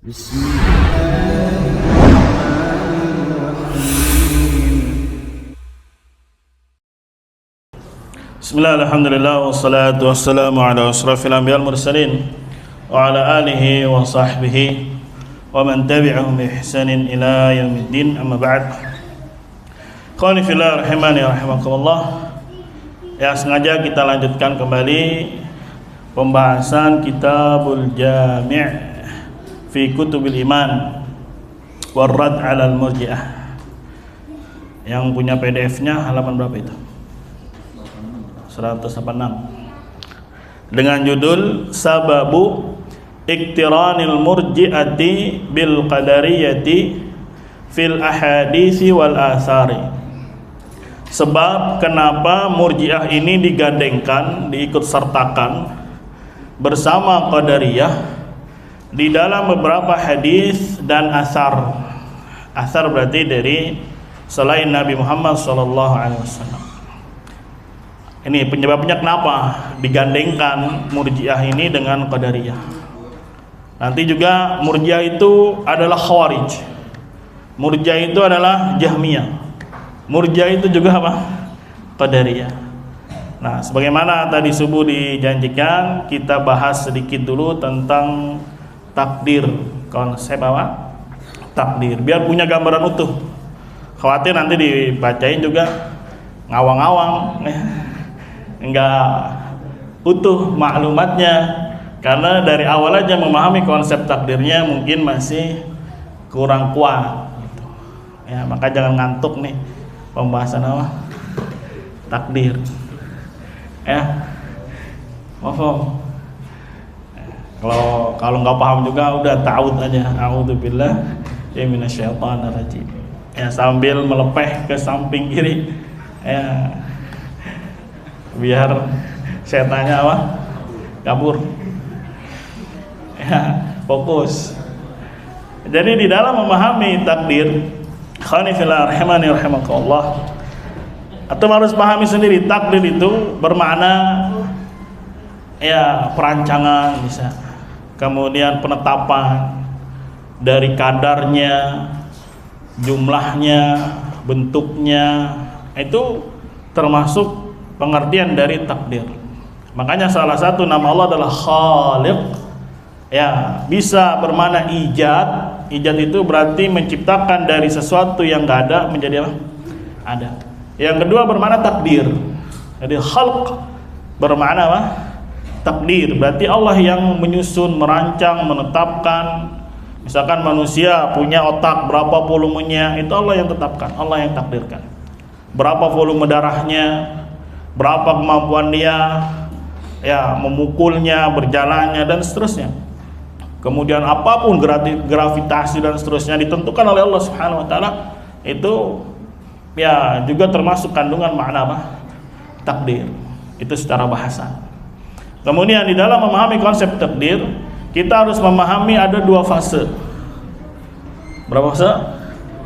Bismillah, alhamdulillah, wassalatu wassalamu ala asrafil anbiya wal mursalin wa ala alihi wa sahbihi wa man tabi'ahum bi ihsanin ila yaumiddin, amma ba'd. Qani fillah rahimani rahimakumullah. Ya, sengaja kita lanjutkan kembali pembahasan Kitabul Jami' fi Kutubil Iman warrad 'alal Murji'ah. Yang punya PDF-nya halaman berapa itu? 186 dengan judul Sababu Iktiranil Murji'ati bil Qadariyati fil Ahadisi wal Athari. Sebab kenapa Murji'ah ini digandengkan, diikut sertakan bersama Qadariyah di dalam beberapa hadis dan asar. Asar berarti dari selain Nabi Muhammad SAW. Ini penyebabnya kenapa digandengkan Murji'ah ini dengan Qadariyah. Nanti juga Murji'ah itu adalah Khawarij. Murji'ah itu adalah Jahmiyah. Murji'ah itu juga apa? Qadariyah. Nah, sebagaimana tadi subuh dijanjikan, kita bahas sedikit dulu tentang takdir. Konsep apa? Takdir. Biar punya gambaran utuh. Khawatir nanti dibacain juga ngawang-ngawang. Enggak utuh maklumatnya, karena dari awal aja memahami konsep takdirnya mungkin masih kurang kuat gitu. Ya, maka jangan ngantuk nih pembahasan apa? Takdir. Ya. Paham? Kalau nggak paham juga udah ta'awudz aja. A'udzubillah minasyaitonir rajim. Ya, sambil melepeh ke samping kiri. Ya. Biar setannya apa? Kabur. Ya, fokus. Jadi di dalam memahami takdir, khani fillah rahimani rahimakallah, atau harus pahami sendiri takdir itu bermakna ya perancangan bisa. Kemudian penetapan dari kadarnya, jumlahnya, bentuknya, itu termasuk pengertian dari takdir. Makanya salah satu nama Allah adalah Khaliq. Ya, bisa bermakna ijad. Ijad itu berarti menciptakan dari sesuatu yang enggak ada menjadi apa? Ada. Yang kedua bermakna takdir. Jadi khalq bermakna apa? Takdir. Berarti Allah yang menyusun, merancang, menetapkan. Misalkan manusia punya otak berapa volumenya, itu Allah yang tetapkan, Allah yang takdirkan. Berapa volume darahnya, berapa kemampuan dia ya memukulnya, berjalannya dan seterusnya. Kemudian apapun gravitasi dan seterusnya ditentukan oleh Allah Subhanahu wa taala. Itu ya juga termasuk kandungan makna apa? Takdir. Itu secara bahasa. Kemudian di dalam memahami konsep takdir, kita harus memahami ada dua fase. Berapa fase?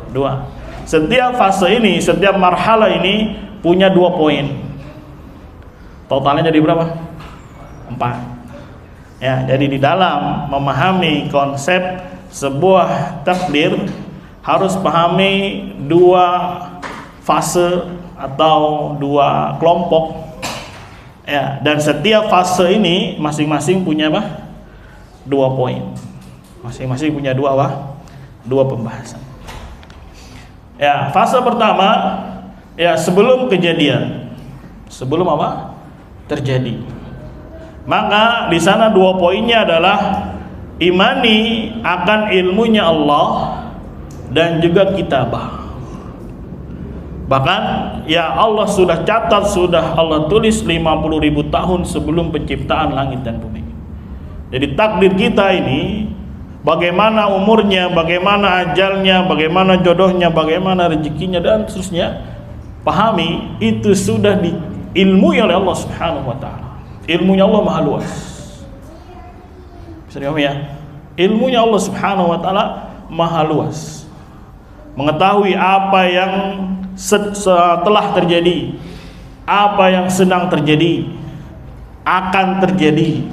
Dua. Setiap fase ini, setiap marhala ini punya 2 poin. Totalnya jadi berapa? 4. Ya, jadi di dalam memahami konsep sebuah takdir harus pahami 2 fase atau 2 kelompok. Ya, dan setiap fase ini masing-masing punya apa? 2 poin. Masing-masing punya 2 apa? 2 pembahasan. Ya, fase pertama ya sebelum kejadian. Sebelum apa? Terjadi. Maka di sana 2 poinnya adalah imani akan ilmunya Allah dan juga kitabah. Bahkan ya Allah sudah catat, sudah Allah tulis 50.000 tahun sebelum penciptaan langit dan bumi. Jadi takdir kita ini, bagaimana umurnya, bagaimana ajalnya, bagaimana jodohnya, bagaimana rezekinya dan seterusnya, pahami itu sudah diilmui oleh Allah Subhanahu wa taala. Ilmunya Allah maha luas. Bisa dipahami ya? Ilmunya Allah Subhanahu wa taala maha luas. Mengetahui apa yang setelah terjadi, apa yang sedang terjadi, akan terjadi,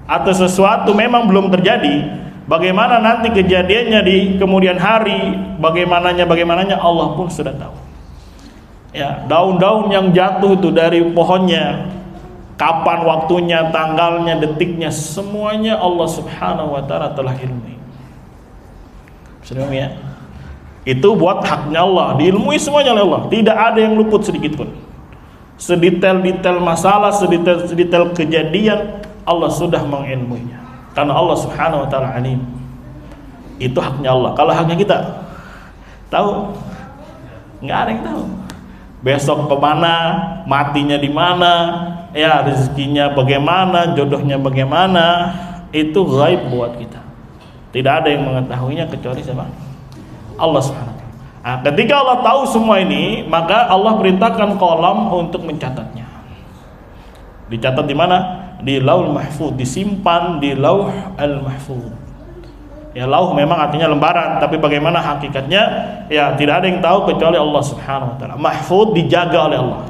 atau sesuatu memang belum terjadi, Bagaimana nanti kejadiannya di kemudian hari, bagaimananya Allah pun sudah tahu. Ya, daun-daun yang jatuh itu dari pohonnya, kapan waktunya, tanggalnya, detiknya, semuanya Allah Subhanahu wa taala telah ilmui. Ya. Itu buat haknya Allah, diilmui semuanya oleh Allah. Tidak ada yang luput sedikit pun. Sedetail-detail masalah, sedetail kejadian Allah sudah mengilmuinya. Karena Allah Subhanahu wa taala alim. Itu haknya Allah. Kalau haknya kita, tahu? Nggak ada yang tahu. Besok kemana, matinya di mana, ya rezekinya bagaimana, jodohnya bagaimana, itu gaib buat kita. Tidak ada yang mengetahuinya kecuali siapa? Allah Subhanahu wa taala. Nah, ketika Allah tahu semua ini, maka Allah perintahkan kolam untuk mencatatnya. Dicatat di mana? Di Lauhul Mahfuz, disimpan di Lauh Al-Mahfuz. Ya, lauh memang artinya lembaran, tapi bagaimana hakikatnya? Ya, tidak ada yang tahu kecuali Allah Subhanahu wa taala. Mahfuz dijaga oleh Allah.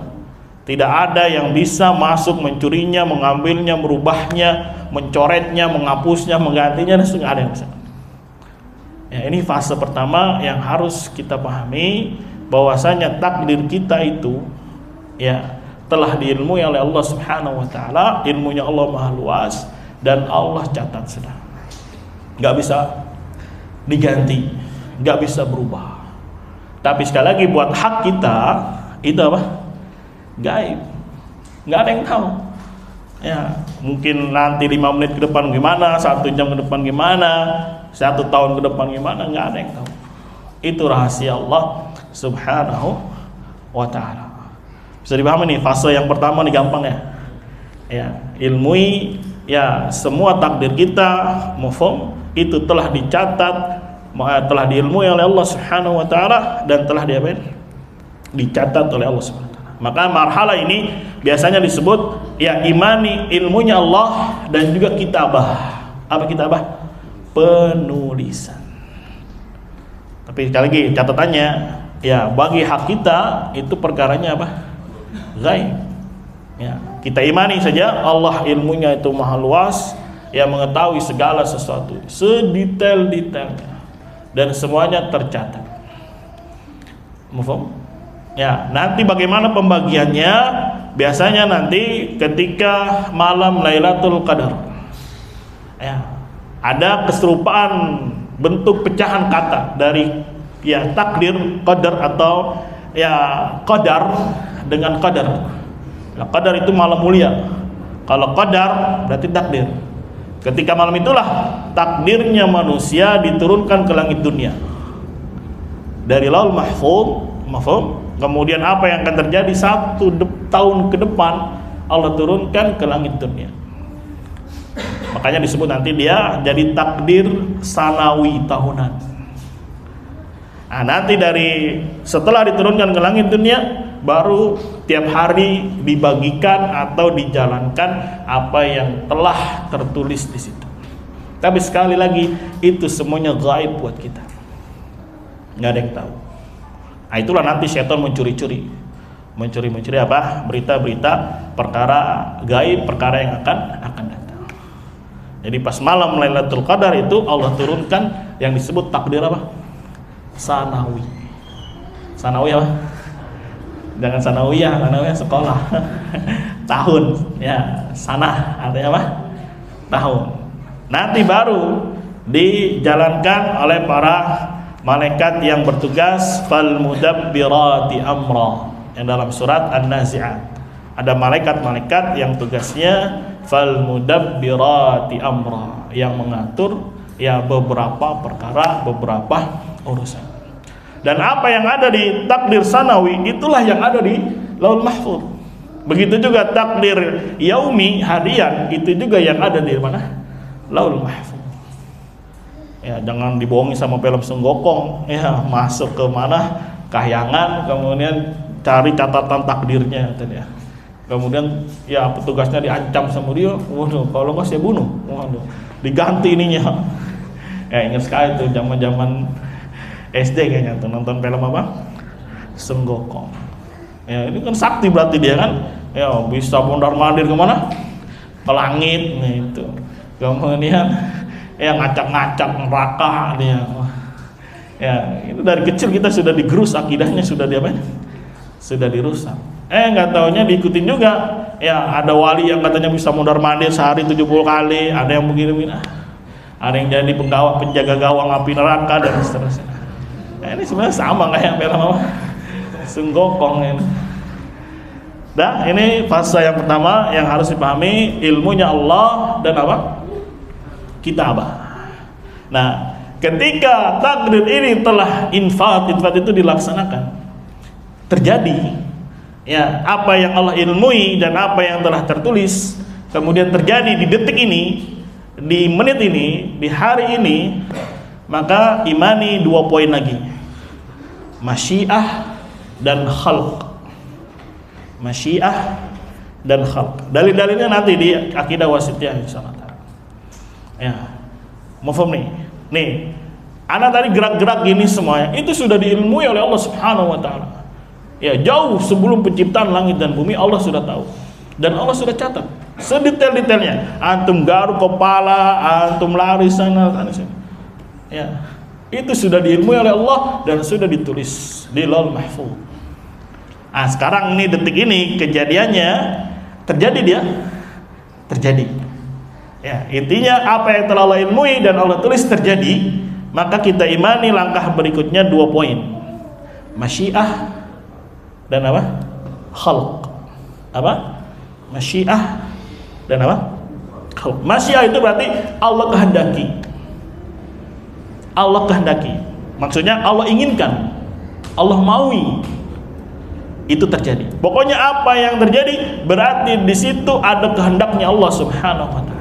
Tidak ada yang bisa masuk mencurinya, mengambilnya, merubahnya, mencoretnya, menghapusnya, menggantinya, dan nggak ada yang bisa. Ya, ini fase pertama yang harus kita pahami, bahwasanya takdir kita itu ya telah diilmui oleh Allah Subhanahu wa taala. Ilmunya Allah Maha luas dan Allah catat sudah. Nggak bisa diganti, nggak bisa berubah. Tapi sekali lagi buat hak kita itu apa? Gaib, nggak ada yang tahu. Ya, mungkin nanti 5 menit ke depan gimana, 1 jam ke depan gimana, 1 tahun ke depan gimana, nggak ada yang tahu. Itu rahasia Allah Subhanahu wa ta'ala. Bisa dipahami nih, fase yang pertama nih gampang ya. Ya, ilmui ya semua takdir kita, mufhum, itu telah dicatat, telah diilmui oleh Allah Subhanahu wa ta'ala, dan telah dicatat oleh Allah Subhanahu wa ta'ala. Maka marhalah ini biasanya disebut ya imani ilmunya Allah dan juga kitabah. Apa kitabah? Penulisan. Tapi sekali lagi catatannya, ya bagi hak kita itu perkaranya apa? Gaib. Ya, kita imani saja Allah ilmunya itu maha luas, ya mengetahui segala sesuatu, sedetail-detailnya, dan semuanya tercatat. Mufhum? Ya, nanti bagaimana pembagiannya? Biasanya nanti ketika malam Lailatul Qadar, ya, ada keserupaan bentuk pecahan kata dari ya takdir, qadar, atau ya qadar dengan qadar. Nah, qadar itu malam mulia. Kalau qadar berarti takdir. Ketika malam itulah takdirnya manusia diturunkan ke langit dunia dari Lauhul Mahfuz, mafhum. Kemudian apa yang akan terjadi 1 tahun ke depan Allah turunkan ke langit dunia. Makanya disebut nanti dia jadi takdir sanawi tahunan. Nah, nanti dari setelah diturunkan ke langit dunia, baru tiap hari dibagikan atau dijalankan apa yang telah tertulis di situ. Tapi sekali lagi itu semuanya gaib buat kita. Nggak ada yang tahu. Nah, itulah nanti syaitan mencuri apa? Berita-berita perkara gaib, perkara yang akan datang. Jadi pas malam Lailatul Qadar itu Allah turunkan yang disebut takdir apa? Sanawi. Sanawi apa? Jangan sanawiyah, sanawiyah sekolah. Tahun, ya, sanah artinya apa? Tahun. Nanti baru dijalankan oleh para malaikat yang bertugas fal mudabbirati amra, yang dalam surat An-Nazi'at ada malaikat-malaikat yang tugasnya fal mudabbirati amra, yang mengatur ya beberapa perkara, beberapa urusan. Dan apa yang ada di takdir sanawi itulah yang ada di Lauhul Mahfuz. Begitu juga takdir yaumi harian itu juga yang ada di mana? Lauhul Mahfuz. Ya, jangan dibohongi sama film Senggokong, ya masuk ke mana kahyangan, kemudian cari catatan takdirnya ya. Kemudian ya petugasnya diancam sama dia, waduh kalau nggak saya bunuh, waduh diganti ininya. Ya ingat sekali tuh zaman SD kayaknya tuh nonton film apa? Senggokong. Ya ini kan sakti berarti dia kan, ya bisa mondar mandir kemana? Ke langit, nah itu. Kemudian ya ngacak-ngacak neraka dia. Ya, itu dari kecil kita sudah digerus akidahnya, sudah diapain? Sudah dirusak. Nggak taunya diikutin juga. Ya, ada wali yang katanya bisa mondar-mandir sehari 70 kali, ada yang begini-begini. Ada yang jadi penjaga gawang api neraka dan seterusnya. Ini sebenarnya sama kayak film apa? Sunggokong ini. Nah, ini fase yang pertama yang harus dipahami, ilmunya Allah dan apa? Kitabah. Nah, ketika takdir ini telah infat itu dilaksanakan, terjadi ya apa yang Allah ilmui dan apa yang telah tertulis kemudian terjadi di detik ini, di menit ini, di hari ini, maka imani 2 poin lagi, masyiah dan khalq. Masyiah dan khalq. Dalil-dalilnya nanti di akidah wasitiyah insyaallah. Ya, mafhum nih. Nih, anak tadi gerak-gerak gini semuanya itu sudah diilmui oleh Allah Subhanahu wa taala. Ya, jauh sebelum penciptaan langit dan bumi Allah sudah tahu. Dan Allah sudah catat sedetail-detailnya. Antum garuk kepala, antum lari sana sini. Ya, itu sudah diilmui oleh Allah dan sudah ditulis di Lauhul Mahfuz. Nah, sekarang ini detik ini kejadiannya terjadi terjadi. Ya, intinya apa yang telah Allah ilmui dan Allah tulis terjadi, maka kita imani langkah berikutnya 2 poin. Masyiah dan apa? Khalq. Apa? Masyiah dan apa? Khalq. Masyiah itu berarti Allah kehendaki. Allah kehendaki. Maksudnya Allah inginkan. Allah maui. Itu terjadi. Pokoknya apa yang terjadi berarti di situ ada kehendaknya Allah Subhanahu wa taala.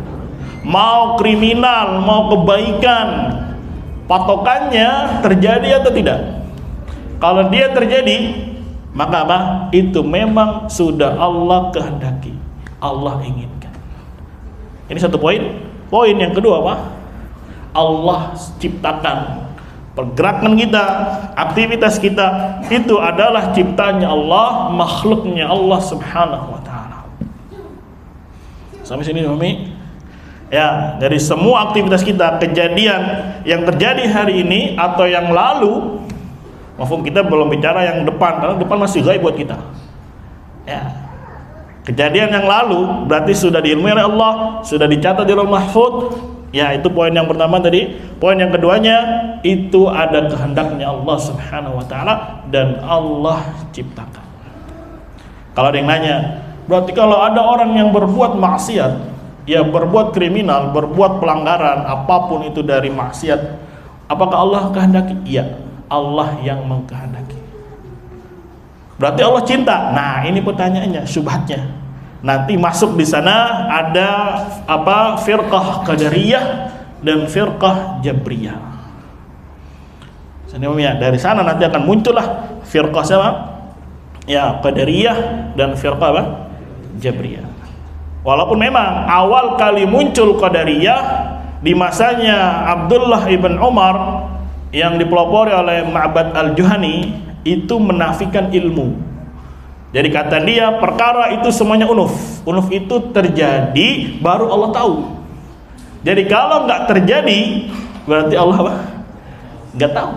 Mau kriminal, mau kebaikan, patokannya terjadi atau tidak? Kalau dia terjadi, maka apa? Itu memang sudah Allah kehendaki, Allah inginkan. Ini satu poin. Poin yang kedua apa? Allah ciptakan. Pergerakan kita, aktivitas kita itu adalah ciptaannya Allah, makhluknya Allah Subhanahu wa taala. Sampai sini Mami? Ya, dari semua aktivitas kita, kejadian yang terjadi hari ini atau yang lalu, mafhum, kita belum bicara yang depan karena depan masih gaib buat kita. Ya. Kejadian yang lalu berarti sudah diilmui oleh Allah, sudah dicatat di Lauhul Mahfuz. Ya, itu poin yang pertama tadi. Poin yang keduanya, itu ada kehendaknya Allah Subhanahu wa taala dan Allah ciptakan. Kalau ada yang nanya, berarti kalau ada orang yang berbuat maksiat, ya berbuat kriminal, berbuat pelanggaran apapun itu dari maksiat, apakah Allah kehendaki? Iya, Allah yang mengkehendaki. Berarti Allah cinta. Nah, ini pertanyaannya, syubhatnya. Nanti masuk di sana ada apa? Firqah Qadariyah dan firqah Jabriyah. Dari sana nanti akan muncullah firqah sama? Ya, Qadariyah dan firqah apa? Jabriyah. Walaupun memang awal kali muncul Qadariyah di masanya Abdullah ibn Umar yang dipelopori oleh Ma'bad al-Juhani, itu menafikan ilmu. Jadi kata dia, perkara itu semuanya unuf. Unuf itu terjadi baru Allah tahu. Jadi kalau nggak terjadi, berarti Allah apa? Nggak tahu.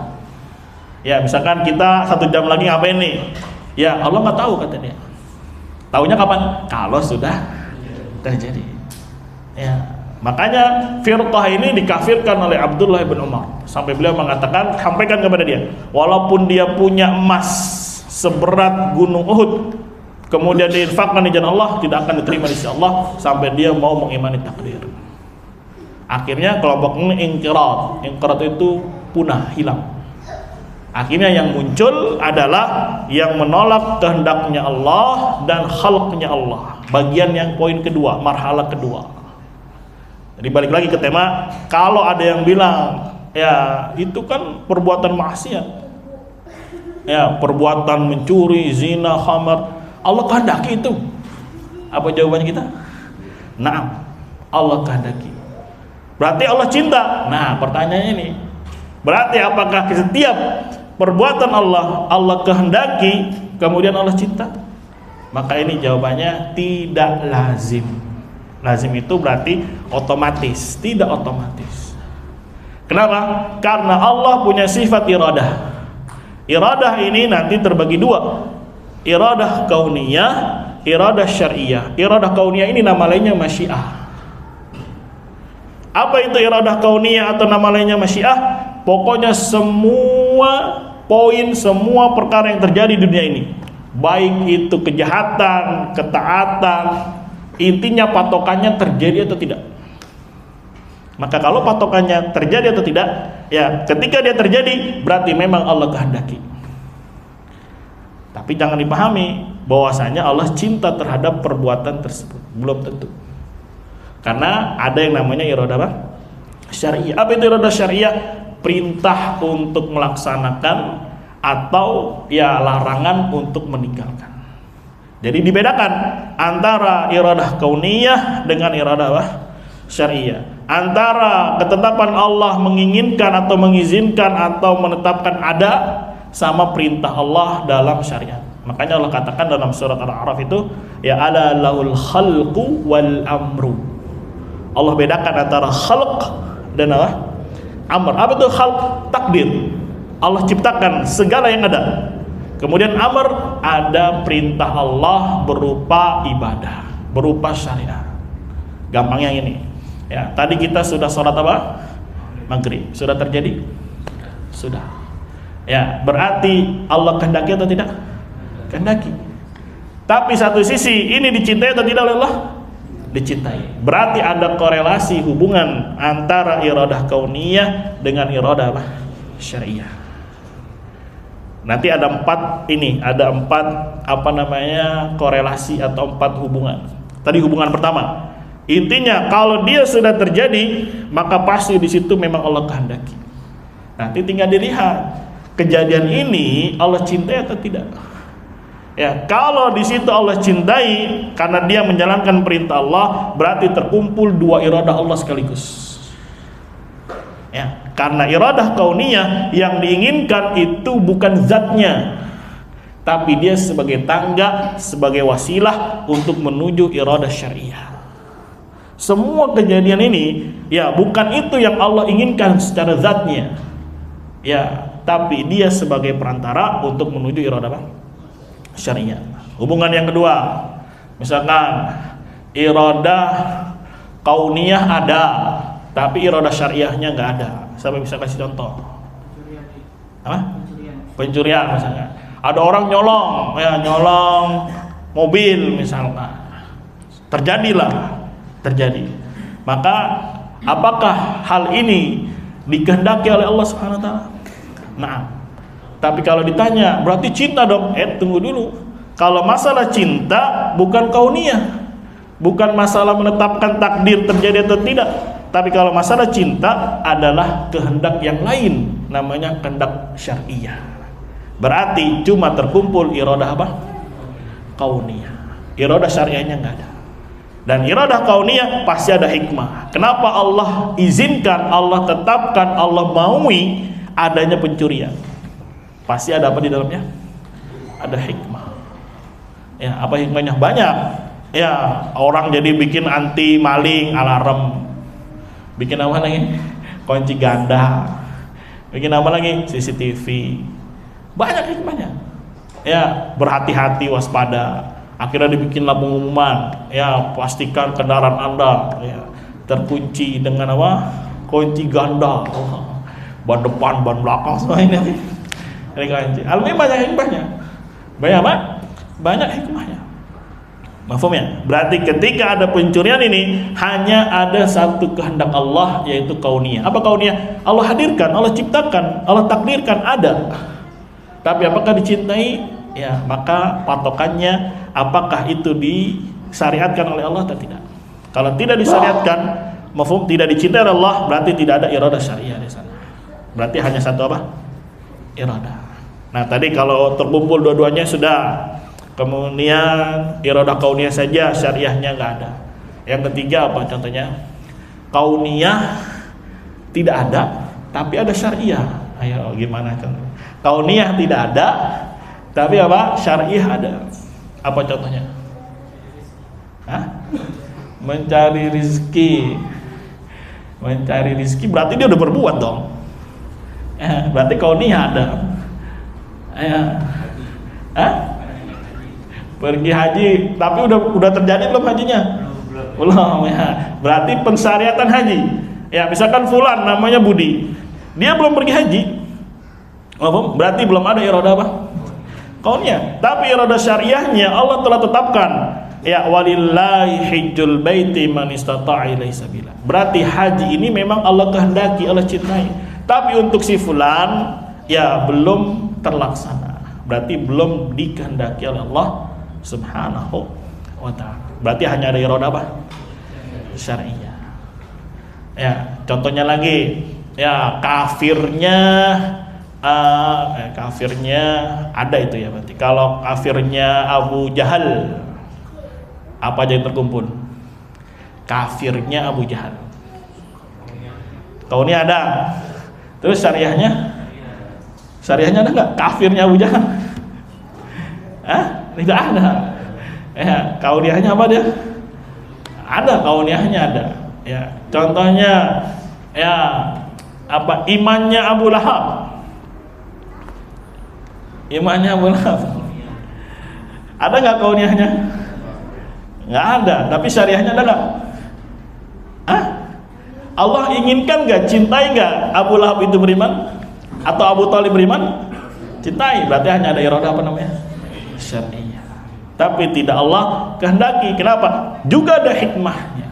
Ya, misalkan kita 1 jam lagi ngapain nih? Ya, Allah nggak tahu kata dia. Taunya kapan? Kalau sudah terjadi. Ya, makanya firqah ini dikafirkan oleh Abdullah bin Umar. Sampai beliau mengatakan, sampaikan kepada dia, walaupun dia punya emas seberat gunung Uhud, kemudian diinfakkan di jalan Allah, tidak akan diterima di sisi Allah sampai dia mau mengimani takdir. Akhirnya kelompok ini ingkirat. Ingkirat itu punah, hilang. Akhirnya yang muncul adalah yang menolak kehendaknya Allah dan khalqnya Allah. Bagian yang poin kedua, marhalah kedua. Jadi balik lagi ke tema, kalau ada yang bilang, ya itu kan perbuatan maksiat, ya perbuatan mencuri, zina, khamar, Allah kehendaki itu. Apa jawabannya kita? Naam, Allah kehendaki. Berarti Allah cinta. Nah, pertanyaannya ini, berarti apakah setiap perbuatan Allah kehendaki kemudian Allah cinta? Maka ini jawabannya tidak lazim. Lazim itu berarti otomatis, tidak otomatis. Kenapa? Karena Allah punya sifat iradah. Iradah ini nanti terbagi dua. Iradah kauniyah, iradah syariah. Iradah kauniyah ini nama lainnya masyiah. Apa itu iradah kauniyah atau nama lainnya masyiah? Pokoknya semua poin, semua perkara yang terjadi di dunia ini, baik itu kejahatan, ketaatan, intinya patokannya terjadi atau tidak. Maka kalau patokannya terjadi atau tidak, ya ketika dia terjadi berarti memang Allah kehendaki. Tapi jangan dipahami bahwasanya Allah cinta terhadap perbuatan tersebut, belum tentu. Karena ada yang namanya iradah syariah. Apa itu iradah syariah? Perintah untuk melaksanakan atau ya larangan untuk meninggalkan. Jadi dibedakan antara iradah kauniyah dengan iradah syariah. Antara ketetapan Allah menginginkan atau mengizinkan atau menetapkan ada, sama perintah Allah dalam syariat. Makanya Allah katakan dalam surat Al-A'raf itu, ya ala lahul khalqu wal amru. Allah bedakan antara khalq dan amr. Apa itu khalq? Takdir. Allah ciptakan segala yang ada. Kemudian amr, ada perintah Allah berupa ibadah, berupa syariat. Gampangnya ini. Ya, tadi kita sudah sholat apa? Maghrib. Sudah terjadi? Sudah. Ya, berarti Allah kehendaki atau tidak? Kehendaki. Tapi satu sisi ini dicintai atau tidak oleh Allah? Dicintai. Berarti ada korelasi hubungan antara iradah kauniyah dengan iradah syariah. Nanti ada empat korelasi atau empat hubungan. Tadi hubungan pertama, intinya kalau dia sudah terjadi maka pasti di situ memang Allah kehendaki. Nanti tinggal dilihat kejadian ini Allah cintai atau tidak. Ya, kalau di situ Allah cintai karena dia menjalankan perintah Allah, berarti terkumpul dua iradah Allah sekaligus. Ya, karena iradah kauniyah yang diinginkan itu bukan zatnya, tapi dia sebagai tangga, sebagai wasilah untuk menuju iradah syariah. Semua kejadian ini ya bukan itu yang Allah inginkan secara zatnya. Ya, tapi dia sebagai perantara untuk menuju iradah syariah. Hubungan yang kedua, misalkan iradah kauniyah ada, tapi iradah syariahnya nggak ada. Siapa bisa kasih contoh? Apa? Pencurian misalnya. Ada orang nyolong mobil misalkan. Terjadi. Maka apakah hal ini dikehendaki oleh Allah Subhanahu wa taala? Nah, tapi kalau ditanya, berarti cinta dong? Tunggu dulu. Kalau masalah cinta bukan kauniyah, bukan masalah menetapkan takdir terjadi atau tidak. Tapi kalau masalah cinta adalah kehendak yang lain, namanya kehendak syariah. Berarti cuma terkumpul iradah apa? Kauniyah. Iradah syariahnya nggak ada. Dan iradah kauniyah pasti ada hikmah. Kenapa Allah izinkan, Allah tetapkan, Allah maui adanya pencurian? Pasti ada apa di dalamnya? Ada hikmah. Ya, apa hikmahnya? Banyak. Ya, orang jadi bikin anti maling alarm. Bikin apa lagi? Kunci ganda. Bikin apa lagi? CCTV. Banyak hikmahnya. Ya, berhati-hati, waspada. Akhirnya dibikinlah pengumuman. Ya, pastikan kendaraan Anda ya terkunci dengan apa? Kunci ganda. Ban depan, ban belakang semua ini. Alhamdulillah banyak hikmahnya. Banyak apa? Banyak hikmahnya. Mafhum ya? Berarti ketika ada pencurian ini hanya ada satu kehendak Allah, yaitu kauniyah. Apa kauniyah? Allah hadirkan, Allah ciptakan, Allah takdirkan ada. Tapi apakah dicintai? Ya, maka patokannya apakah itu disyariatkan oleh Allah atau tidak. Kalau tidak disyariatkan, mafhum tidak dicintai oleh Allah, berarti tidak ada iradah syariah di sana. Berarti hanya satu apa? Iradah. Nah, tadi kalau terkumpul dua-duanya sudah. Kemudian iradah kauniyah saja, syariahnya nggak ada. Yang ketiga apa contohnya? Kauniyah tidak ada, tapi ada syariah. Ayo gimana contohnya? Kauniyah tidak ada, tapi apa? Syariah ada. Apa contohnya? Hah? Mencari rezeki. mencari rezeki berarti dia udah berbuat dong. Berarti kauniyah ada. Pergi haji, tapi udah terjadi belum hajinya? Belum ya. Berarti pensyariatan haji. Ya, misalkan fulan namanya Budi, dia belum pergi haji. Berarti belum ada iradah apa? Kauniyah. Tapi iradah syariahnya Allah telah tetapkan. Ya, walillahi hijjul baiti man istata'a ilaihi sabila. Berarti haji ini memang Allah kehendaki, Allah cintai. Tapi untuk si fulan ya belum terlaksana. Berarti belum dikehendaki oleh Allah Subhanahu wa ta'ala. Berarti hanya ada iradah apa? Syariah. Ya, contohnya lagi, ya kafirnya ada itu ya berarti. Kalau kafirnya Abu Jahal, apa aja yang terkumpul? Kafirnya Abu Jahal. Kauniyah ada. Terus syariahnya ada nggak? Kafirnya Abu Jahal? Tidak ada. Ya, kauniyahnya apa dia? Ada, kauniyahnya ada. Ya, contohnya ya apa? Imannya Abu Lahab. Imannya Abu Lahab. Ada nggak kauniyahnya? Nggak ada. Tapi syariahnya ada nggak? Allah inginkan nggak, cintai nggak Abu Lahab itu beriman? Atau Abu Thalib beriman? Cintai. Berarti hanya ada iradah apa namanya? Syariah. Tapi tidak Allah kehendaki. Kenapa? Juga ada hikmahnya.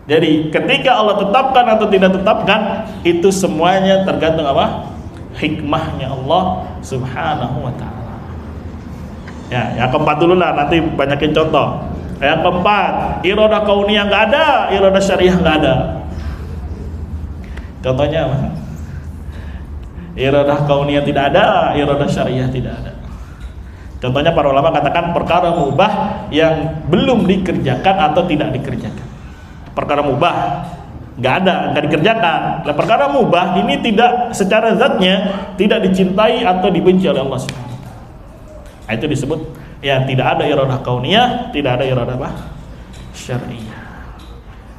Jadi ketika Allah tetapkan atau tidak tetapkan, itu semuanya tergantung apa? Hikmahnya Allah Subhanahu wa ta'ala. Ya, yang keempat dulu lah, nanti banyakin contoh. Yang keempat, iradah kauniyah nggak ada, iradah syariah nggak ada. Contohnya apa? Iradah kauniyah tidak ada, iradah syariah tidak ada. Contohnya para ulama katakan perkara mubah yang belum dikerjakan atau tidak dikerjakan. Perkara mubah nggak dikerjakan. Nah, perkara mubah ini tidak secara zatnya tidak dicintai atau dibenci oleh Allah Subhanahu wa ta'ala. Nah, itu disebut ya tidak ada iradah kauniyah, tidak ada iradah apa? Syariah.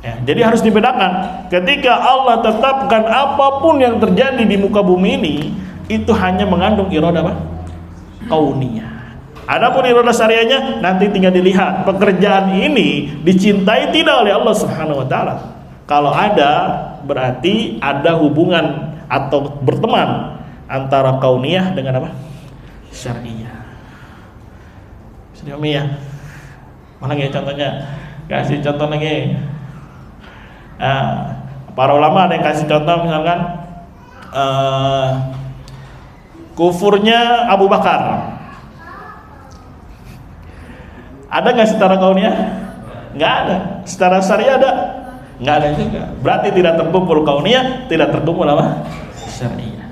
Ya, jadi harus dibedakan. Ketika Allah tetapkan apapun yang terjadi di muka bumi ini, itu hanya mengandung iradah apa? Kauniyah. Adapun iradah syariahnya nanti tinggal dilihat pekerjaan ini dicintai tidak oleh Allah Subhanahu wa ta'ala. Kalau ada, berarti ada hubungan atau berteman antara kauniyah dengan apa? Syariah. Sudah ya? Mana lagi contohnya? Kasih contoh lagi. Para ulama ada yang kasih contoh misalkan kufurnya Abu Bakar. Ada nggak secara kauniyah? Nggak ada. Secara syariah ada? Nggak ada juga. Berarti tidak terkumpul kauniyah, tidak terkumpul apa? Syariah.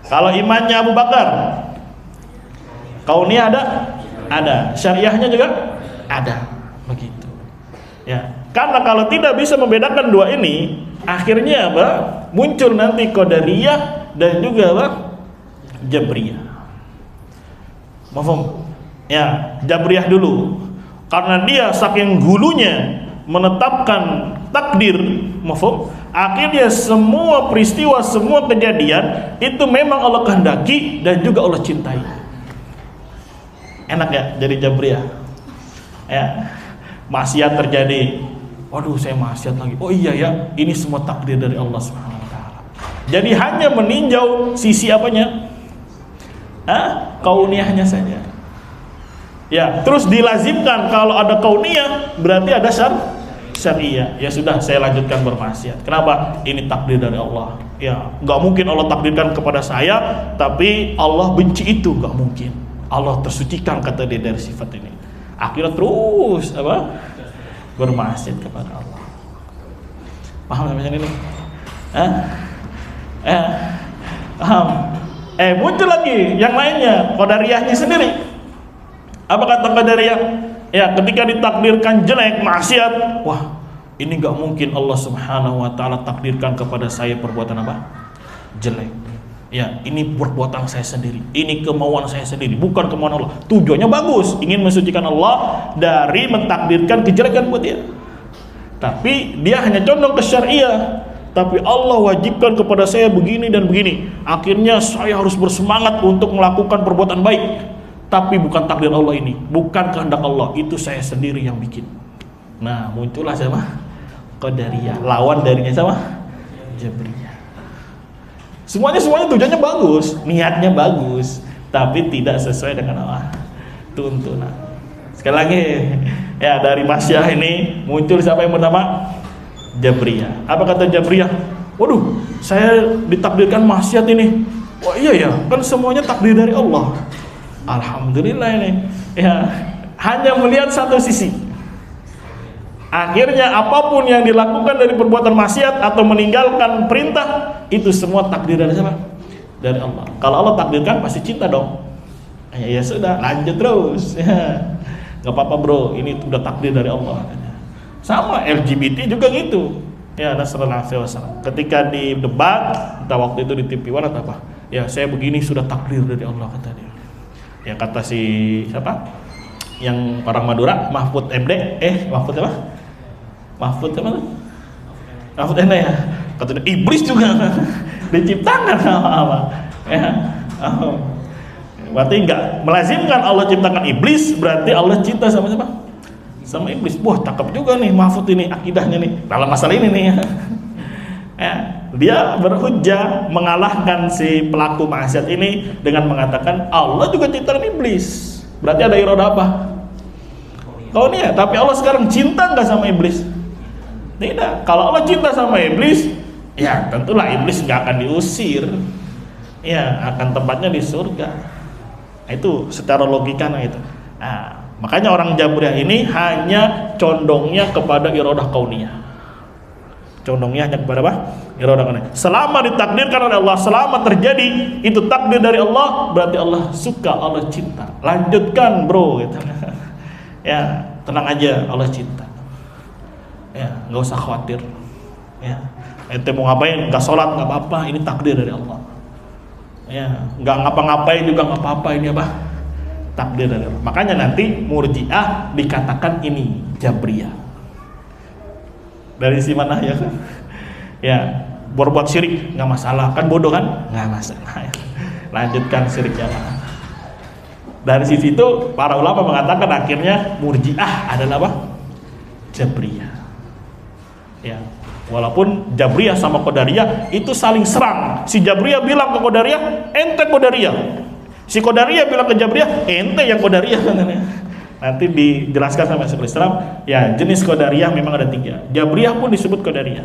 Kalau imannya Abu Bakar, kauniyah ada? Ada. Syariahnya juga ada. Begitu. Ya. Karena kalau tidak bisa membedakan dua ini, akhirnya apa? Muncul nanti Qadariyah dan juga apa? Jabriyah. Mahfum? Ya, Jabriyah dulu. Karena dia saking gulunya menetapkan takdir, mahfum, akhirnya semua peristiwa, semua kejadian itu memang Allah kehendaki dan juga Allah cintai. Enak ya jadi Jabriyah? Ya, maksiat terjadi. Waduh, saya maksiat lagi. Oh iya ya, ini semua takdir dari Allah Subhanahu wa ta'ala. Jadi hanya meninjau sisi apanya? Kauniyahnya saja. Ya, terus dilazimkan kalau ada kauniyah berarti ada syariah. Ya sudah, saya lanjutkan bermaksiat. Kenapa? Ini takdir dari Allah. Ya, nggak mungkin Allah takdirkan kepada saya, tapi Allah benci itu, nggak mungkin. Allah tersucikan kata dia dari sifat ini. Akhirnya terus apa? Bermaksiat kepada Allah. Paham macam ini? Paham? Muncul lagi yang lainnya, qadariyahnya sendiri. Apa kata qadariyah? Ya, ketika ditakdirkan jelek, maksiat, wah, ini enggak mungkin Allah Subhanahu wa ta'ala takdirkan kepada saya perbuatan apa? Jelek. Ya, ini perbuatan saya sendiri. Ini kemauan saya sendiri, bukan kemauan Allah. Tujuannya bagus, ingin mensucikan Allah dari mentakdirkan kejelekan buat dia. Tapi dia hanya condong ke syariah. tapi Allah wajibkan kepada saya begini dan begini. Akhirnya saya harus bersemangat untuk melakukan perbuatan baik. Tapi bukan takdir Allah ini, bukan kehendak Allah, itu saya sendiri yang bikin. Nah, muncullah sama Qadariyah, lawan darinya sama Jabriyah. Semuanya tujuannya bagus, niatnya bagus, tapi tidak sesuai dengan Allah tuntunan. Sekali lagi, ya dari Masyiah ini muncul siapa yang pertama? Jabriyah. Apa kata Jabriyah? Waduh, saya ditakdirkan maksiat ini. Wah iya ya, kan semuanya takdir dari Allah. Alhamdulillah ini. Ya, hanya melihat satu sisi. Akhirnya apapun yang dilakukan dari perbuatan maksiat atau meninggalkan perintah, itu semua takdir dari siapa? Dari Allah. Kalau Allah takdirkan pasti cinta dong. Ya sudah, lanjut terus. Ya. Gak apa-apa bro, ini udah takdir dari Allah. Sama LGBT juga gitu. Ya, Nasrullah SAW. Ketika di debat, entah waktu itu di TV One atau apa, ya saya begini sudah takdir dari Allah, kata dia. Ya kata si siapa? Yang orang Madura, Mahfud MD, Mahfud apa? Mahfud apa tuh? Mahfud MD ya. Kata dia, iblis juga diciptakan sama Allah. Ya. Berarti enggak melazimkan Allah ciptakan iblis, berarti Allah cinta sama siapa? Sama iblis. Wah, cakep juga nih Mahfud ini akidahnya nih dalam masalah ini nih. Ya, dia berhujjah mengalahkan si pelaku maksiat ini dengan mengatakan Allah juga ciptakan iblis. Berarti ada iroda apa? Kauniyah. Tapi Allah sekarang cinta enggak sama iblis? Tidak. Kalau Allah cinta sama iblis, ya tentulah iblis enggak akan diusir. Ya, akan tempatnya di surga. Itu secara logika itu. Nah, makanya orang Jabriyah ini hanya condongnya kepada iradah kauniyah. Condongnya hanya kepada apa? Iradah kauniyah. Selama ditakdirkan oleh Allah, selama terjadi itu takdir dari Allah, berarti Allah suka, Allah cinta. Lanjutkan, bro gitu. Ya, tenang aja, Allah cinta. Ya, nggak usah khawatir. Ya, ente mau ngapain? Nggak sholat nggak apa-apa, ini takdir dari Allah. Ya, nggak ngapa-ngapain juga nggak apa-apa, ini apa? Takdir dari Allah. Makanya nanti Murji'ah dikatakan ini Jabriyah. Dari si mana ya? Ya, berbuat syirik nggak masalah, kan bodoh kan? Nggak masalah. Ya. Lanjutkan syiriknya. Dari sisi itu para ulama mengatakan akhirnya Murji'ah adalah apa? Jabriyah. Ya. Walaupun Jabriyah sama Qadariyah itu saling serang. Si Jabriyah bilang ke Qadariyah, ente Qadariyah. Si Qadariyah bilang ke Jabriyah, ente yang Qadariyah. Nanti dijelaskan sama Syekhul Islam. Ya, jenis Qadariyah memang ada 3. Jabriyah pun disebut Qadariyah.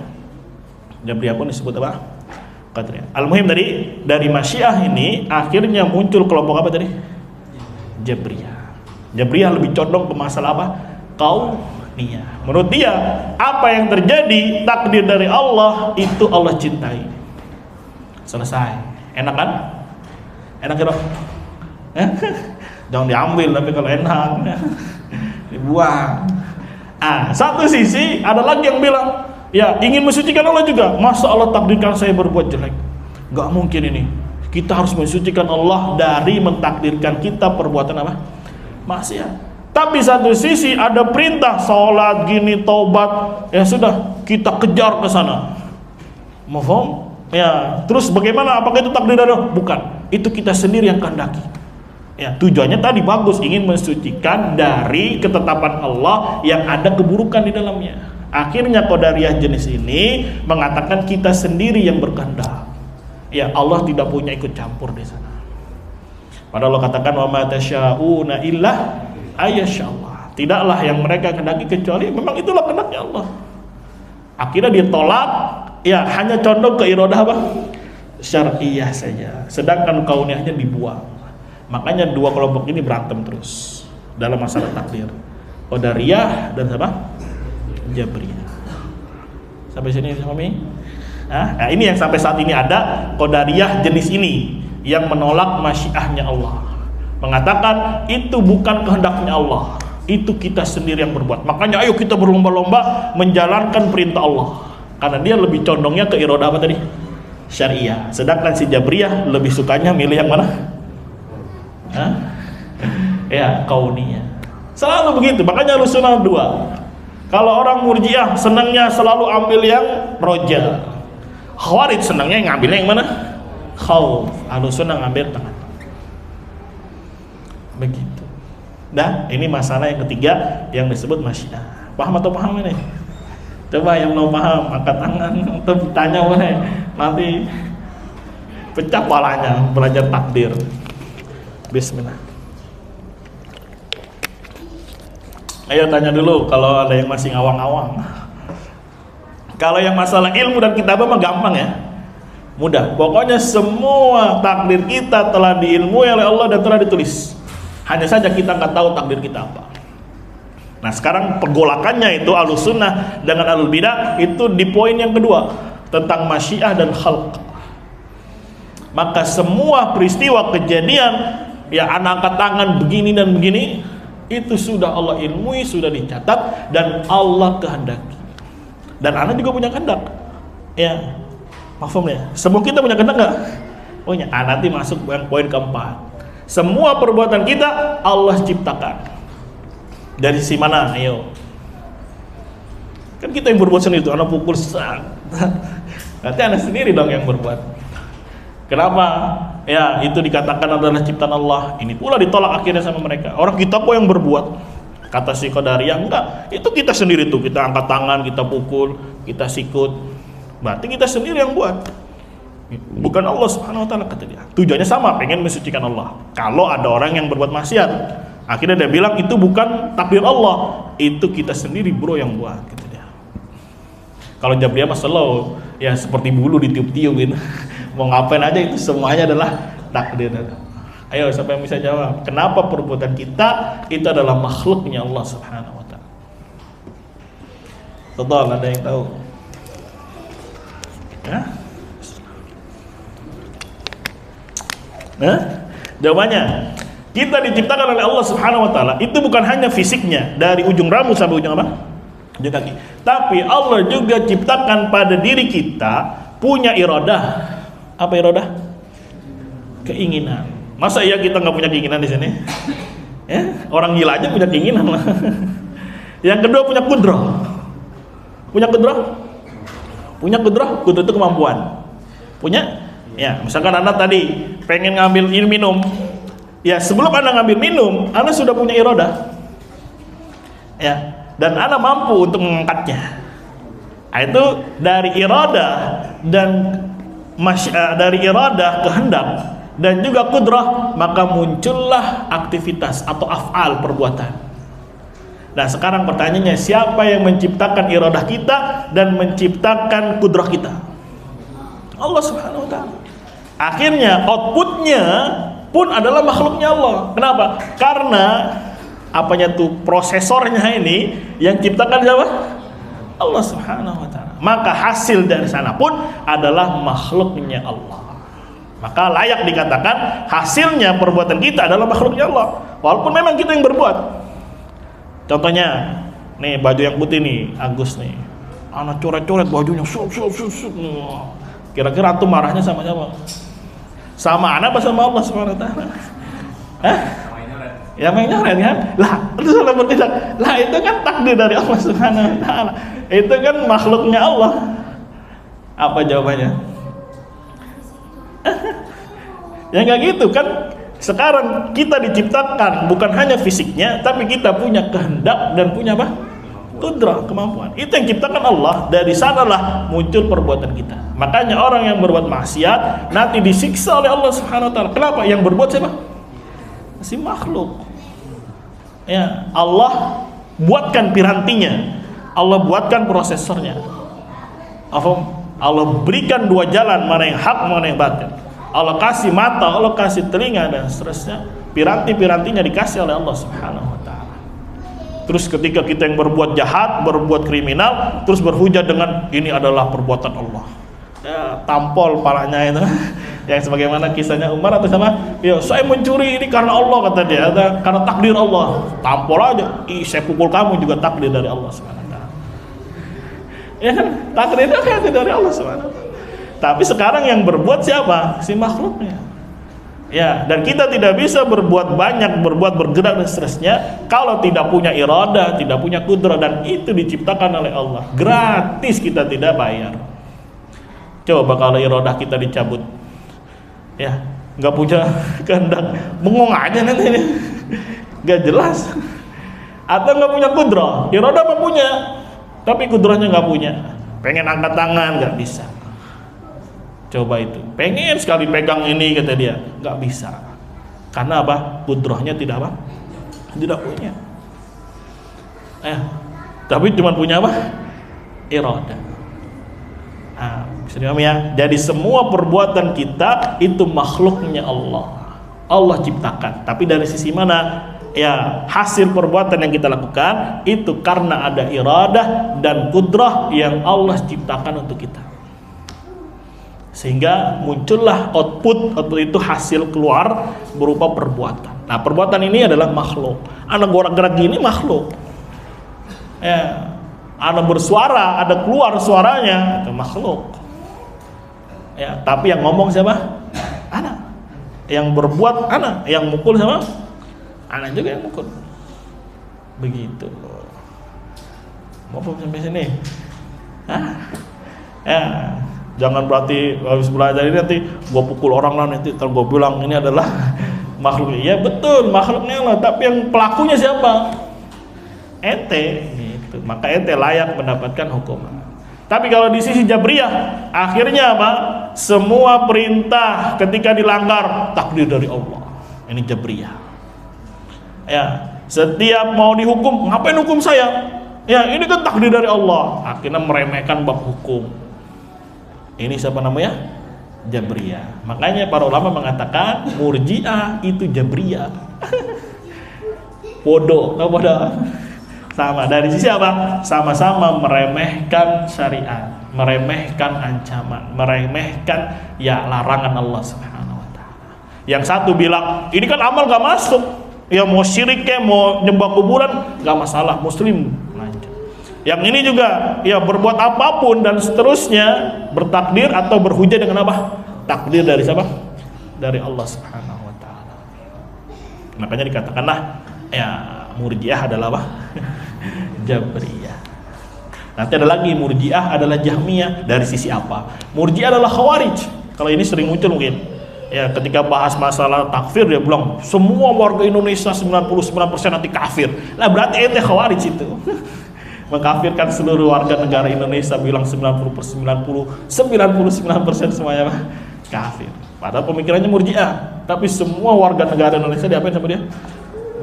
Jabriyah pun disebut apa? Qadariyah. Al-muhim dari Masyiah ini akhirnya muncul kelompok apa tadi? Jabriyah. Jabriyah lebih condong ke masalah apa? Kauniyah. Menurut dia, apa yang terjadi takdir dari Allah itu Allah cintai. Selesai. Enak kan? Enak kira? Jangan diambil, tapi kalau enak dibuang. Satu sisi ada lagi yang bilang, ya ingin mensucikan Allah juga. Masa Allah takdirkan saya berbuat jelek? Gak mungkin ini. Kita harus mensucikan Allah dari mentakdirkan kita perbuatan apa? Maksiat. Tapi satu sisi ada perintah sholat gini, taubat, ya sudah kita kejar ke sana. Mafhum? Ya, terus bagaimana? Apakah itu takdir dari Allah? Bukan. Itu kita sendiri yang kehendaki. Ya, tujuannya tadi bagus, ingin mensucikan dari ketetapan Allah yang ada keburukan di dalamnya. Akhirnya Qadariyah jenis ini mengatakan kita sendiri yang berkehendak. Ya, Allah tidak punya ikut campur di sana. Padahal Allah katakan wa ma tasya'una illa ayasyallah. Tidaklah yang mereka kehendaki kecuali memang itulah kehendaknya Allah. Akhirnya dia tolak, ya hanya condong ke iradah apa? Syar'iyah saja. Sedangkan kauniyahnya dibuang. Makanya dua kelompok ini berantem terus dalam masalah takdir. Qadariyah dan apa? Jabriyah. Sampai sini Mami? Nah, ini yang sampai saat ini ada Qadariyah jenis ini yang menolak masyiahnya Allah. Mengatakan itu bukan kehendaknya Allah, itu kita sendiri yang berbuat. Makanya ayo kita berlomba-lomba menjalankan perintah Allah. Karena dia lebih condongnya ke iradah apa tadi? Syariah. Sedangkan si Jabriyah lebih sukanya milih yang mana? Ya, kauniyah. Selalu begitu. Makanya Ahlussunnah 2. Kalau orang Murji'ah senangnya selalu ambil yang roja. Khawarij senangnya yang ngambilnya yang mana? Khauf. Ahlussunnah ngambil tengah. Begitu. Nah, ini masalah yang ketiga yang disebut masyiah. Paham atau paham ini? Coba yang mau paham angkat tangan atau tanya boleh. Nanti pecah palanya belajar takdir. Bismillah. Ayo tanya dulu kalau ada yang masih ngawang-ngawang. Kalau yang masalah ilmu dan kitabah mah gampang ya. Mudah. Pokoknya semua takdir kita telah diilmui oleh Allah dan telah ditulis. Hanya saja kita nggak tahu takdir kita apa. Nah sekarang pergolakannya itu Ahlussunnah dengan Ahlul Bidah itu di poin yang kedua tentang masyiah dan khalq. Maka semua peristiwa kejadian ya anak angkat tangan begini dan begini itu sudah Allah ilmui, sudah dicatat dan Allah kehendaki. Dan anak juga punya kehendak. Ya, paham ya? Semua kita punya kehendak nggak? Punya. Nanti masuk poin keempat. Semua perbuatan kita Allah ciptakan. Dari sisi mana? Ayo. Kan kita yang berbuat sendiri itu, anak pukul nanti anak sendiri dong yang berbuat. Kenapa? Ya, itu dikatakan adalah ciptaan Allah. Ini pula ditolak akhirnya sama mereka. Orang kita kok yang berbuat? Kata si Qadariyah, enggak. Itu kita sendiri tuh, kita angkat tangan, kita pukul, kita sikut. Berarti kita sendiri yang buat. Bukan Allah Subhanahu wa taala, kata dia. Tujuannya sama, pengen mensucikan Allah. Kalau ada orang yang berbuat maksiat, akhirnya dia bilang itu bukan takdir Allah, itu kita sendiri bro yang buat, gitu dia. Kalau Jabriyah mah slow, ya seperti bulu ditiup-tiupin. Mau ngapain aja itu semuanya adalah takdir. Ayo siapa yang bisa jawab? Kenapa perbuatan kita itu adalah makhluknya Allah Subhanahu wa taala? Betul, ada yang tahu? Ya? Nah, jawabannya kita diciptakan oleh Allah Subhanahu wa taala itu bukan hanya fisiknya dari ujung rambut sampai ujung apa? Ujung kaki. Tapi Allah juga ciptakan pada diri kita punya iradah. Apa iradah? Keinginan. Masa iya kita nggak punya keinginan di sini? Ya, orang gila aja punya keinginan lah. Yang kedua punya kudrah. Punya kudrah? Punya kudrah? Kudrah itu kemampuan. Punya? Ya, misalkan Anda tadi pengen ngambil minum. Ya, sebelum Anda ngambil minum, Anda sudah punya iradah. Ya, dan Anda mampu untuk mengangkatnya. Nah, itu dari iradah dan dari iradah kehendak dan juga kudrah, maka muncullah aktivitas atau af'al perbuatan. Nah, sekarang pertanyaannya, siapa yang menciptakan iradah kita dan menciptakan kudrah kita? Allah Subhanahu wa taala. Akhirnya outputnya pun adalah makhluknya Allah. Kenapa? Karena apanya tuh prosesornya ini yang ciptakan siapa? Allah Subhanahu wa taala. Maka hasil dari sana pun adalah makhluknya Allah. Maka layak dikatakan hasilnya perbuatan kita adalah makhluknya Allah. Walaupun memang kita yang berbuat. Contohnya, nih baju yang putih nih, Agus nih. Anak coret-coret bajunya, kira-kira antum marahnya sama siapa? Sama anak apa sama Allah Subhanahu wa taala? Hah? Ya main nyoret kan? Lah, itu salah bertindak. Lah itu kan takdir dari Allah Subhanahu wa taala. Itu kan makhluknya Allah. Apa jawabannya? Ya enggak gitu kan? Sekarang kita diciptakan bukan hanya fisiknya, tapi kita punya kehendak dan punya apa? Kudrah, kemampuan. Itu yang ciptakan Allah. Dari sanalah muncul perbuatan kita. Makanya orang yang berbuat maksiat nanti disiksa oleh Allah Subhanahu wa taala. Kenapa? Yang berbuat siapa? Si makhluk. Ya, Allah buatkan pirantinya. Allah buatkan prosesornya. Allah berikan dua jalan, mana yang hak, mana yang batil. Allah kasih mata, Allah kasih telinga dan seterusnya. Piranti-pirantinya dikasih oleh Allah Subhanahu wa taala. Terus ketika kita yang berbuat jahat, berbuat kriminal, terus berhujah dengan ini adalah perbuatan Allah. Ya, tampol palanya itu. Yang sebagaimana kisahnya Umar atau sama, ya saya mencuri ini karena Allah, kata dia, karena takdir Allah. Tampol aja, saya pukul kamu juga takdir dari Allah Subhanahu wa taala. Ya kan, takdir itu dari Allah Subhanahu wa taala. Tapi sekarang yang berbuat siapa? Si makhluknya. Ya, dan kita tidak bisa berbuat banyak, berbuat bergerak dan seterusnya kalau tidak punya iradah, tidak punya kudrah, dan itu diciptakan oleh Allah. Gratis, kita tidak bayar. Coba kalau iradah kita dicabut, ya nggak punya kehendak, bengong aja nanti ini, nggak jelas. Atau nggak punya kudrah, iradah mah punya, tapi kudrahnya nggak punya. Pengen angkat tangan nggak bisa. Coba itu, pengen sekali pegang ini kata dia, nggak bisa. Karena apa? Kudrahnya tidak apa? Tidak punya. Tapi cuma punya apa? Iradah. Bisa dipahami ya? Jadi semua perbuatan kita itu makhluknya Allah. Allah ciptakan. Tapi dari sisi mana? Ya, hasil perbuatan yang kita lakukan itu karena ada iradah dan kudrah yang Allah ciptakan untuk kita. Sehingga muncullah output itu hasil keluar berupa perbuatan. Nah, perbuatan ini adalah makhluk. Anak gerak gini makhluk. Ya, anak bersuara, ada keluar suaranya, itu makhluk. Ya, tapi yang ngomong siapa? Anak. Yang berbuat anak, yang mukul siapa? Anak juga yang mukul. Begitu. Mau sampai sini? Ya. Jangan berarti habis belajar ini nanti gua pukul orang lah, nanti kalau gua bilang ini adalah makhluk. Ya betul, makhluknya Allah, tapi yang pelakunya siapa? Ente gitu. Maka ente layak mendapatkan hukuman. Tapi kalau di sisi Jabriyah, akhirnya apa? Semua perintah ketika dilanggar takdir dari Allah. Ini Jabriyah. Ya, setiap mau dihukum, ngapain hukum saya? Ya, ini kan takdir dari Allah. Akhirnya meremehkan bab hukum. Ini siapa namanya? Jabriyah. Makanya para ulama mengatakan Murji'ah itu Jabriyah. Bodoh, tahu bodoh? Sama, dari sisi apa? Sama-sama meremehkan syariat, meremehkan ancaman, meremehkan ya larangan Allah Subhanahu wa taala. Yang satu bilang, ini kan amal gak masuk. Ya mau syirik kayak mau nyembah kuburan gak masalah, muslim lanjut. Yang ini juga ya berbuat apapun dan seterusnya bertakdir atau berhujah dengan apa? Takdir dari siapa? Dari Allah Subhanahu wa taala. Makanya dikatakanlah ya Murji'ah adalah apa? Jabriyah. Nanti ada lagi Murji'ah adalah Jahmiyah. Dari sisi apa? Murji'ah adalah Khawarij. Kalau ini sering muncul mungkin. Ya, ketika bahas masalah takfir dia bilang semua warga Indonesia 99% nanti kafir. Lah berarti ente Khawarij itu. Mengkafirkan seluruh warga negara Indonesia, bilang 99% semuanya kafir. Padahal pemikirannya Murji'ah. Tapi semua warga negara Indonesia diapain sama dia?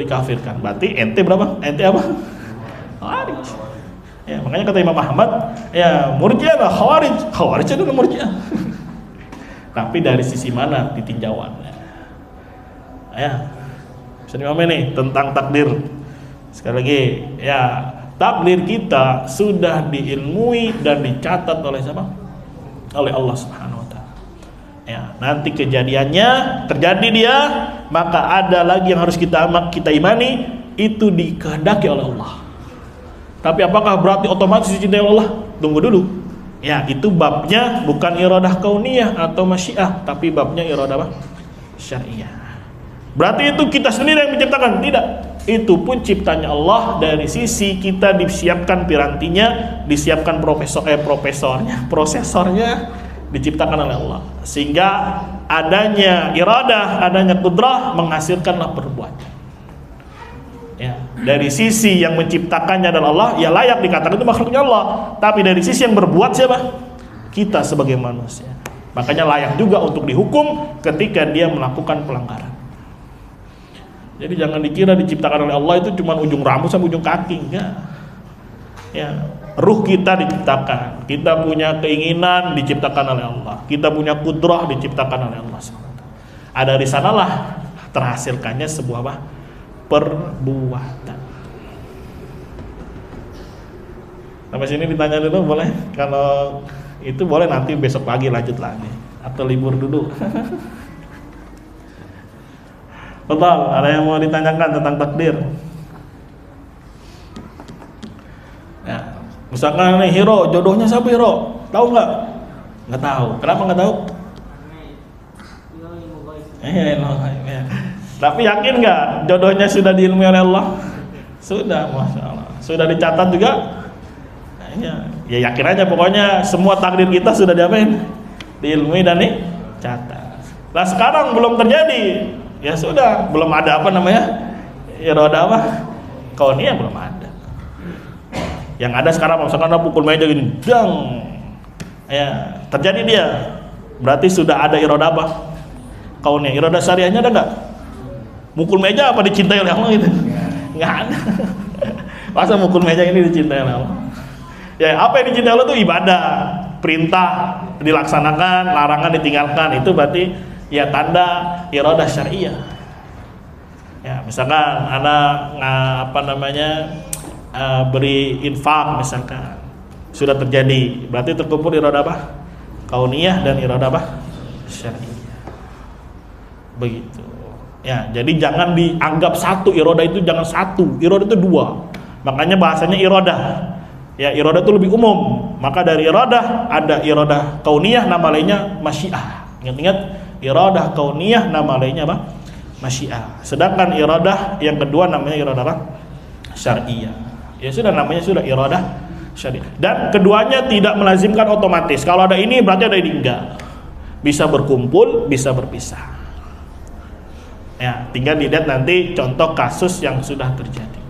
Dikafirkan. Berarti ente berapa? Ente apa? Khawarij. Ya, makanya kata Imam Ahmad, ya Murji'ah lah Khawarij. Khawarij adalah Murji'ah. Tapi dari sisi mana ditinjauannya? Ya, bisa dipahami nih tentang takdir. Sekali lagi, ya takdir kita sudah diilmui dan dicatat oleh siapa? Oleh Allah Subhanahu wa taala. Ya, nanti kejadiannya terjadi dia, maka ada lagi yang harus kita imani, itu dikehendaki oleh Allah. Tapi apakah berarti otomatis dicintai Allah? Tunggu dulu. Ya, itu babnya bukan iradah kauniyah atau masyiah, tapi babnya iradah syariah. Berarti itu kita sendiri yang menciptakan? Tidak. Itu pun ciptanya Allah. Dari sisi kita disiapkan pirantinya, disiapkan prosesornya diciptakan oleh Allah. Sehingga adanya iradah, adanya kudrah menghasilkanlah perbuatan. Ya, dari sisi yang menciptakannya adalah Allah, ya layak dikatakan itu makhluknya Allah. Tapi dari sisi yang berbuat siapa? Kita sebagai manusia. Makanya layak juga untuk dihukum ketika dia melakukan pelanggaran. Jadi jangan dikira diciptakan oleh Allah itu cuma ujung rambut sampai ujung kaki, enggak. Ya, ruh kita diciptakan, kita punya keinginan diciptakan oleh Allah, kita punya kudrah diciptakan oleh Allah. Dari sanalah terhasilkannya sebuah apa? Perbuatan. Sampai sini ditanya dulu boleh? Kalau itu boleh nanti besok pagi lanjut lagi atau libur dulu. Betul, ada yang mau ditanyakan tentang takdir? Ya, misalkan nih Hiro, jodohnya siapa Hiro? Tahu nggak? Nggak tahu. Kenapa nggak tahu? Ya. Tapi yakin nggak jodohnya sudah diilmui oleh Allah? Sudah, masya Allah. Sudah dicatat juga? Ya yakin aja. Pokoknya semua takdir kita sudah diapain? diilmui dan dicatat. Nah sekarang belum terjadi, ya sudah, belum ada apa namanya iroda apa kauniyah, belum ada. Yang ada sekarang misalkan pukul meja gini, dang, ya terjadi dia, berarti sudah ada iroda apa kauniyah. Iroda syariahnya ada nggak? Mukul meja apa dicintai oleh Allah gitu? Nggak ada. Masa mukul meja ini dicintai oleh Allah? Ya apa yang dicintai Allah itu ibadah, perintah dilaksanakan, larangan ditinggalkan, itu berarti ya tanda irodah syariah. Ya misalkan anak apa namanya beri infak misalkan, sudah terjadi, berarti terkumpul irodah apa kauniyah dan irodah apa syariah. Begitu ya, jadi jangan dianggap satu irodah itu, jangan satu, irodah itu dua, makanya bahasanya irodah ya, irodah itu lebih umum. Maka dari irodah ada irodah kauniyah, nama lainnya masyiah. Ingat-ingat, irodah kauniyah nama lainnya apa? Masyiah. Sedangkan irodah yang kedua namanya irodah apa? Syariah. Ya sudah, namanya sudah irodah syariah. Dan keduanya tidak melazimkan otomatis. Kalau ada ini berarti ada ini, enggak. Bisa berkumpul, bisa berpisah. Ya, tinggal dilihat nanti contoh kasus yang sudah terjadi.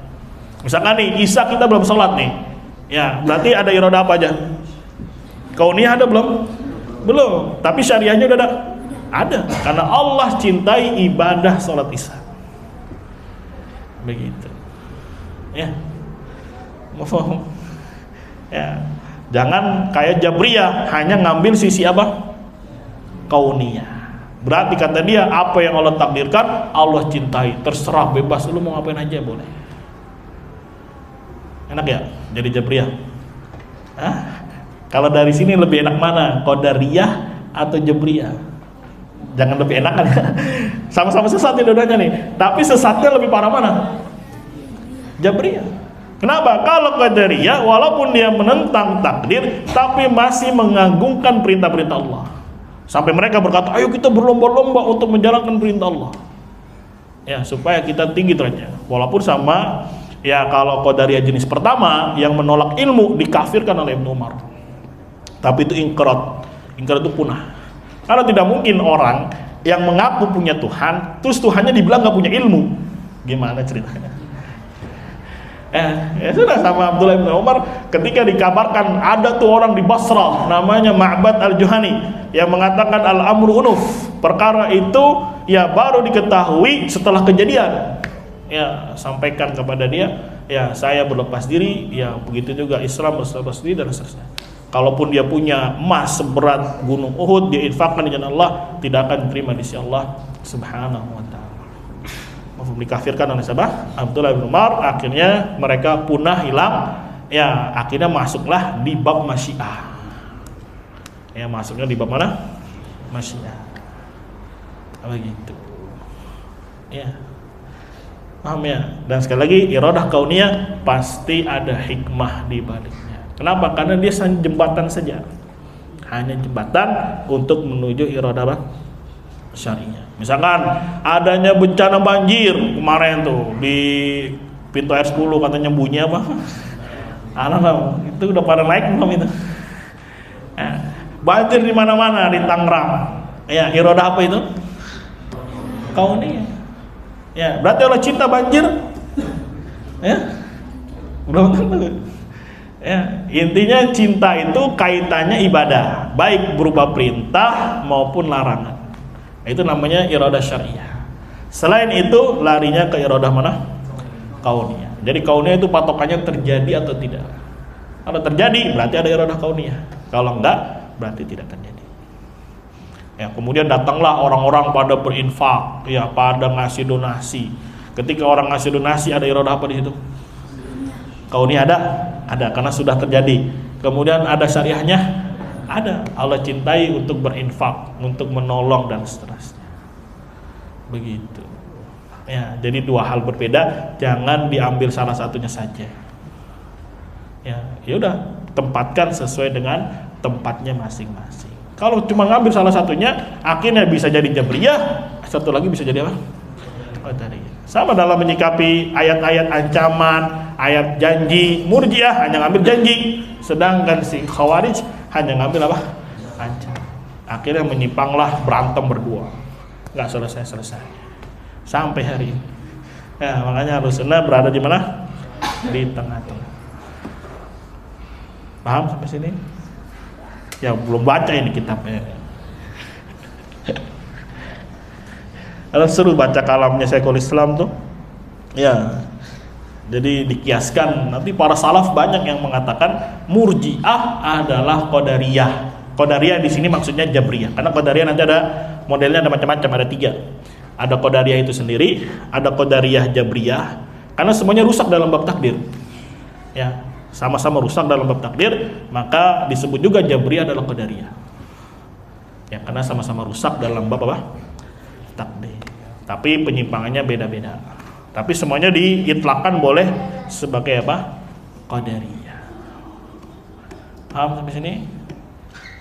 Misalkan nih, Isya kita belum sholat nih. Ya, berarti ada irodah apa aja? Kauniyah ada belum? Belum. Tapi syariahnya udah ada. Ada. Karena Allah cintai ibadah sholat Isya. Begitu. Ya. Ya, jangan kayak Jabriyah hanya ngambil sisi apa? Kauniyah. Berarti kata dia, apa yang Allah takdirkan Allah cintai, terserah, bebas, lu mau ngapain aja boleh. Enak ya jadi Jabriyah? Hah? Kalau dari sini lebih enak mana? Qadariyah atau Jabriyah? Jangan lebih enak kan ya? Sama-sama sesat nih dua-duanya nih, tapi sesatnya lebih parah mana? Jabriyah. Kenapa? Kalau Qadariyah walaupun dia menentang takdir, tapi masih mengagungkan perintah-perintah Allah. Sampai mereka berkata, ayo kita berlomba-lomba untuk menjalankan perintah Allah. Ya, supaya kita tinggi derajatnya. Walaupun sama, ya kalau Qadariyah jenis pertama yang menolak ilmu dikafirkan oleh Ibnu Umar. Tapi itu ingkarat. Ingkarat itu punah. Karena tidak mungkin orang yang mengaku punya Tuhan, terus Tuhannya dibilang gak punya ilmu. Gimana ceritanya? Ya sudah, sama Abdullah bin Umar ketika dikabarkan ada tuh orang di Basrah namanya Ma'bad al-Juhani yang mengatakan al-amru unuf, perkara itu ya baru diketahui setelah kejadian. Ya, sampaikan kepada dia, ya saya berlepas diri, ya begitu juga Islam berlepas diri dan seterusnya. Kalaupun dia punya emas seberat gunung Uhud, dia infakkan di jalan Allah, tidak akan diterima di sisi Allah Subhanahu wa taala. Dikafirkan oleh siapa? Abdullah bin Umar. Akhirnya mereka punah, hilang. Ya, akhirnya masuklah di bab masyiah. Ya, masuknya di bab mana? Masyiah. Begitu. Ya. Paham ya? Dan sekali lagi, iradah kauniyah pasti ada hikmah di baliknya. Kenapa? Karena dia jembatan saja. Hanya jembatan untuk menuju iradah syariah. Misalkan adanya bencana banjir kemarin tuh di pintu air 10 katanya bunyi apa? Anak itu udah pada naik belum itu? Banjir di mana-mana di Tangerang. Ya, iradah apa itu? Kauniyah. Ya, berarti Allah cinta banjir? Ya, belum tentu. Ya, intinya cinta itu kaitannya ibadah, baik berupa perintah maupun larangan. Itu namanya iradah syariah. Selain itu larinya ke iradah mana? Kauniyah. Jadi kauniyah itu patokannya terjadi atau tidak. Kalau terjadi berarti ada iradah kauniyah. Kalau enggak berarti tidak terjadi. Ya, kemudian datanglah orang-orang pada berinfak, ya pada ngasih donasi. Ketika orang ngasih donasi ada iradah apa di situ? Kauniyah ada karena sudah terjadi. Kemudian ada syariahnya. Ada, Allah cintai untuk berinfak, untuk menolong dan seterusnya. Begitu. Ya, jadi dua hal berbeda, jangan diambil salah satunya saja. Ya udah, tempatkan sesuai dengan tempatnya masing-masing. Kalau cuma ngambil salah satunya, akhirnya bisa jadi Jabriyah, satu lagi bisa jadi apa? Qadariyah. Sama dalam menyikapi ayat-ayat ancaman, ayat janji. Murji'ah hanya ngambil janji, sedangkan si Khawarij hanya ngambil apa? Ancaman. Akhirnya menyimpanglah, berantem berdua, nggak selesai sampai hari ini. Ya, makanya Ahlussunnah berada di mana? Di tengah-tengah. Paham sampai sini? Ya belum baca ini kitabnya. Kalau seru baca kalamnya Syekhul Islam tuh. Ya. Jadi dikiaskan, nanti para salaf banyak yang mengatakan Murji'ah adalah Qadariyah. Qadariyah di sini maksudnya Jabriyah. Karena Qadariyah nanti ada modelnya, ada macam-macam, ada 3. Ada Qadariyah itu sendiri, ada Qadariyah Jabriyah. Karena semuanya rusak dalam bab takdir. Ya, sama-sama rusak dalam bab takdir, maka disebut juga Jabriyah adalah Qadariyah. Ya, karena sama-sama rusak dalam bab apa? Takdir. Tapi penyimpangannya beda-beda. Tapi semuanya diitlakkan boleh sebagai apa? Qadariyah. Paham sampai sini?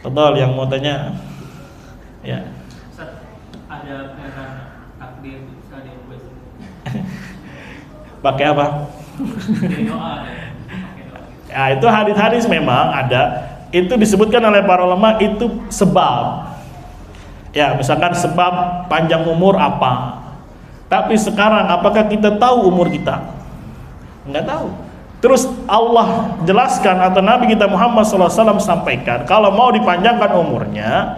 Betul yang mau tanya? Ya. Ustaz, ada penerapan takdir bisa diubah? Pakai apa? Doa ada. Ya, itu hadis-hadis memang ada. Itu disebutkan oleh para ulama itu sebab. Ya, misalkan sebab panjang umur apa. Tapi sekarang apakah kita tahu umur kita? Enggak tahu. Terus Allah jelaskan atau Nabi kita Muhammad SAW sampaikan kalau mau dipanjangkan umurnya,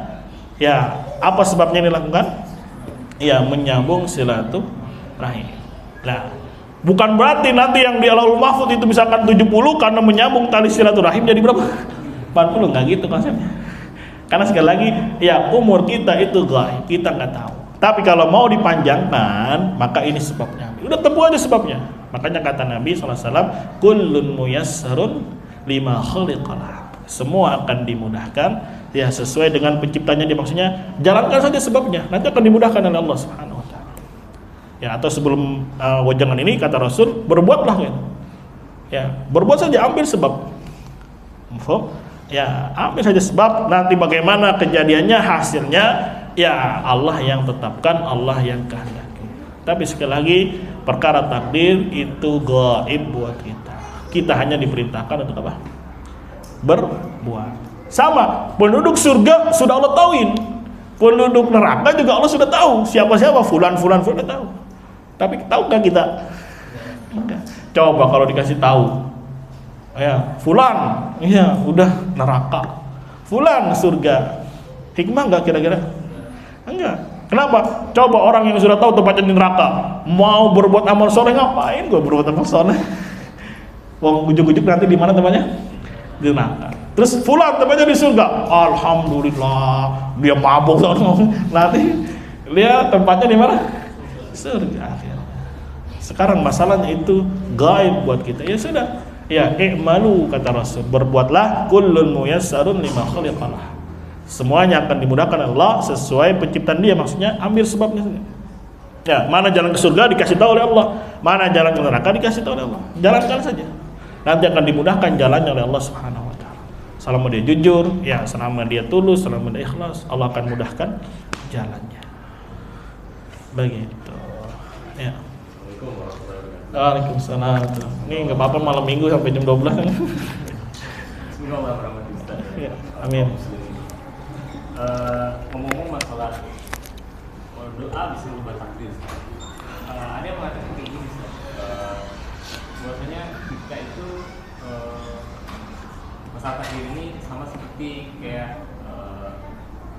ya apa sebabnya dilakukan? Ya menyambung silaturahim. Nah, bukan berarti nanti yang di Lauhul Mahfuz itu misalkan 70 karena menyambung tali silaturahim jadi berapa? 40, enggak gitu konsepnya. Karena sekali lagi, ya umur kita itu gaib, kita nggak tahu. Tapi kalau mau dipanjangkan, maka ini sebabnya. Udah tempuh aja sebabnya. Makanya kata Nabi SAW, kullun muyassarun lima khuliqalah. Semua akan dimudahkan, ya sesuai dengan penciptanya. Dia maksudnya, jalankan saja sebabnya. Nanti akan dimudahkan oleh Allah Subhanahu Wa Taala. Ya, atau sebelum wajangan ini kata Rasul, berbuatlah gitu. Ya, berbuat saja, ambil sebab. Ya, ambil saja sebab. Nanti bagaimana kejadiannya, hasilnya. Ya Allah yang tetapkan, Allah yang kehendaki. Tapi sekali lagi perkara takdir itu gaib buat kita. Kita hanya diperintahkan untuk apa? Berbuat. Sama, penduduk surga sudah Allah tahuin. Penduduk neraka juga Allah sudah tahu. Siapa-siapa, fulan sudah tahu. Tapi tahukah kita? Enggak. Coba kalau dikasih tahu. Ya, fulan, iya udah neraka. Fulan surga. Hikmah enggak kira-kira? Enggak. Kenapa? Coba orang yang sudah tahu tempatnya di neraka, mau berbuat amal soleh, ngapain gue berbuat amal soleh? Wong ujuk-ujuk nanti di mana tempatnya? Di neraka. Terus fulan tempatnya di surga. Alhamdulillah, dia mabuk nanti lihat tempatnya di mana? Surga. Sekarang masalahnya itu gaib buat kita. Ya sudah. Ya, i'malu kata Rasul, berbuatlah, kullun muyassarun lima khuliqalah. Semuanya akan dimudahkan Allah sesuai penciptaan Dia, maksudnya ambil sebabnya saja. Ya, mana jalan ke surga dikasih tahu oleh Allah, mana jalan ke neraka dikasih tahu oleh Allah. Jalankan saja. Nanti akan dimudahkan jalannya oleh Allah Subhanahu Wa Taala. Selama dia jujur, ya selama dia tulus, selama dia ikhlas, Allah akan mudahkan jalannya. Begitu. Ya. Waalaikumsalam. Ini nggak apa-apa malam minggu sampai jam 12 kan? Ya, amin. Ngomong masalah doa bisa berubah takdir. Ada yang mengatakan kayak gini, bahwasanya kita itu masalah takdir ini sama seperti kayak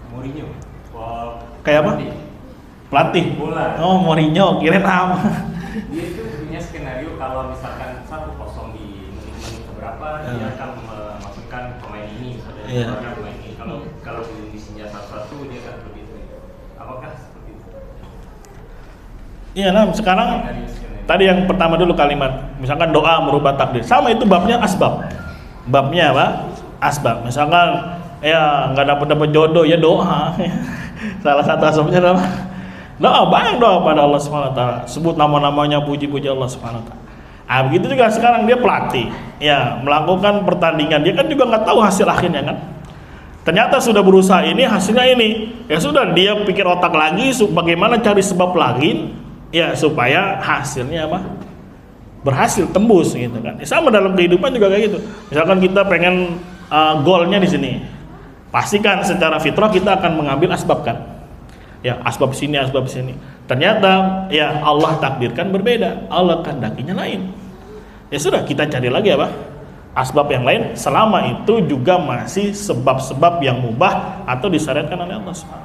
Mourinho. Kayak apa? Pelatih. Bola. Oh, Mourinho, kirain apa? Dia itu punya skenario kalau misalkan 1-0 di menit keberapa dia akan memasukkan pemain ini, misalnya pemain ini. Kalau kondisinya 1-1 dia akan begitu. Apakah seperti itu? Iya, nah sekarang tadi yang pertama dulu kalimat, misalkan doa merubah takdir. Sama itu babnya asbab. Babnya apa? Asbab. Misalkan ya nggak dapat jodoh ya doa. Salah satu asbabnya adalah doa, banyak doa pada Allah Subhanahu Wa Taala. Sebut nama-namanya, puji-puji Allah Subhanahu Wa Taala. Ah, begitu juga sekarang dia pelatih, ya melakukan pertandingan, dia kan juga nggak tahu hasil akhirnya kan. Ternyata sudah berusaha ini, hasilnya ini. Ya sudah, dia pikir otak lagi, bagaimana cari sebab lagi, ya supaya hasilnya apa? Berhasil, tembus gitu kan. Ya, sama dalam kehidupan juga kayak gitu. Misalkan kita pengen golnya di sini, Pastikan secara fitrah kita akan mengambil asbab kan. Ya, asbab sini, asbab sini. Ternyata ya Allah takdirkan berbeda, Allah kehendakinya lain. Ya sudah, kita cari lagi apa? Asbab yang lain, selama itu juga masih sebab-sebab yang mubah atau disyariatkan oleh Allah SWT.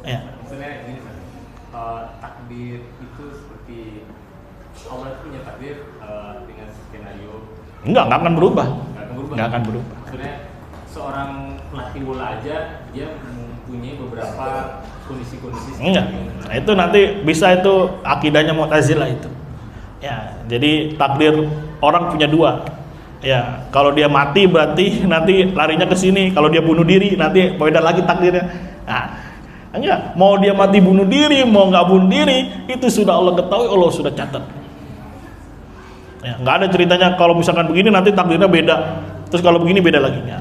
Ya. Maksudnya ini takdir itu seperti Allah itu punya takdir dengan skenario. Nggak akan berubah. Nggak akan berubah. Maksudnya Maksudnya seorang pelatih bola aja dia mempunyai beberapa kondisi-kondisi. enggak. Nah, itu nanti bisa itu akidahnya Mu'tazilah itu. Ya, jadi takdir orang punya dua. Ya, kalau dia mati berarti nanti larinya ke sini. Kalau dia bunuh diri nanti beda lagi takdirnya. Nah, enggak, mau dia mati bunuh diri, mau nggak bunuh diri, itu sudah Allah ketahui, Allah sudah catat. Ya, nggak ada ceritanya kalau misalkan begini nanti takdirnya beda. Terus kalau begini beda lagi. Ya.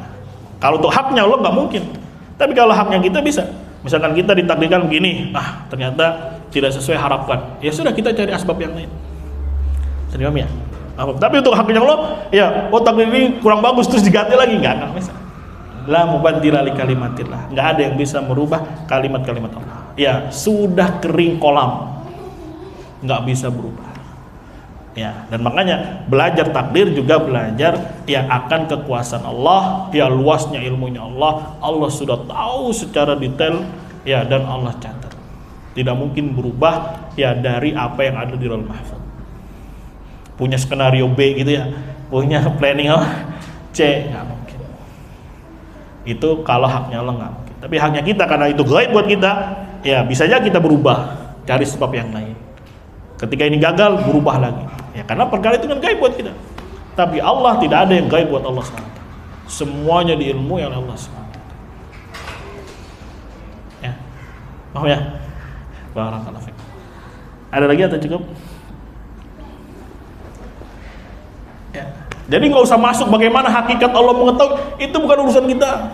Kalau untuk haknya Allah nggak mungkin. Tapi kalau haknya kita bisa. Misalkan kita ditakdirkan begini, ternyata tidak sesuai harapan. Ya sudah, kita cari asbab yang lain. Terima ya. Tapi untuk haknya Allah, ya, takdir ini kurang bagus terus diganti lagi, nggak akan bisa. La mubaddila li kalimatillah. Nggak ada yang bisa merubah kalimat-kalimat Allah. Ya, sudah kering kolam, nggak bisa berubah. Ya, dan makanya belajar takdir juga belajar ya akan kekuasaan Allah, ya luasnya ilmunya Allah. Allah sudah tahu secara detail ya, dan Allah catat. Tidak mungkin berubah ya dari apa yang ada di Lauhul Mahfuz. Punya skenario B gitu ya, punya planning C, nggak mungkin. Itu kalau haknya Allah nggak mungkin. Tapi haknya kita, karena itu gaib buat kita, ya bisa aja kita berubah, cari sebab yang lain. Ketika ini gagal, berubah lagi. Ya, karena perkara itu kan gaib buat kita. Tapi Allah tidak ada yang gaib buat Allah SWT. Semuanya diilmui oleh Allah SWT. Ya, mau ya? Barakallahu fiik. Ada lagi atau cukup? Ya. Jadi nggak usah masuk bagaimana hakikat Allah mengetahui, itu bukan urusan kita.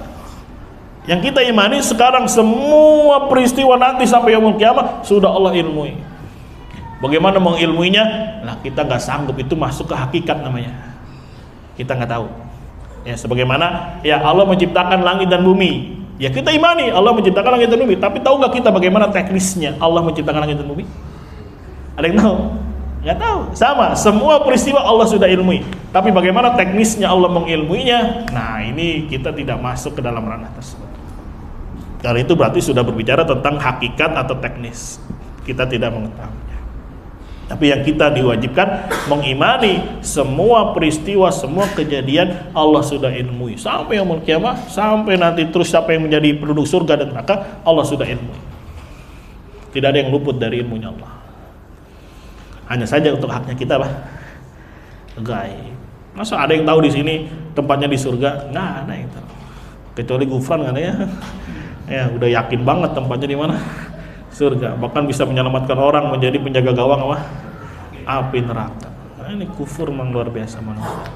Yang kita imani sekarang semua peristiwa nanti sampai yaumul kiamah sudah Allah ilmui. Bagaimana mengilmuinya? Nah, kita nggak sanggup, itu masuk ke hakikat namanya. Kita nggak tahu. Ya, sebagaimana ya Allah menciptakan langit dan bumi. Ya kita imani Allah menciptakan langit dan bumi. Tapi tahu nggak kita bagaimana teknisnya Allah menciptakan langit dan bumi? Ada yang tahu? Nggak tahu. Sama, semua peristiwa Allah sudah ilmui. Tapi bagaimana teknisnya Allah mengilmuinya? Nah, ini kita tidak masuk ke dalam ranah tersebut. Karena itu berarti sudah berbicara tentang hakikat atau teknis. Kita tidak mengetahuinya. Tapi yang kita diwajibkan mengimani semua peristiwa, semua kejadian Allah sudah ilmui. Sampai yaumul kiamah, sampai nanti terus siapa yang menjadi penduduk surga dan neraka, Allah sudah ilmui. Tidak ada yang luput dari ilmunya Allah. Hanya saja untuk haknya kita gaib. Masa ada yang tahu di sini tempatnya di surga? Nggak ada yang tahu. Kecuali Gufran kan ya. Ya udah yakin banget tempatnya di mana? Surga. Bahkan bisa menyelamatkan orang menjadi penjaga gawang api neraka. Nah, ini kufur memang luar biasa manusia.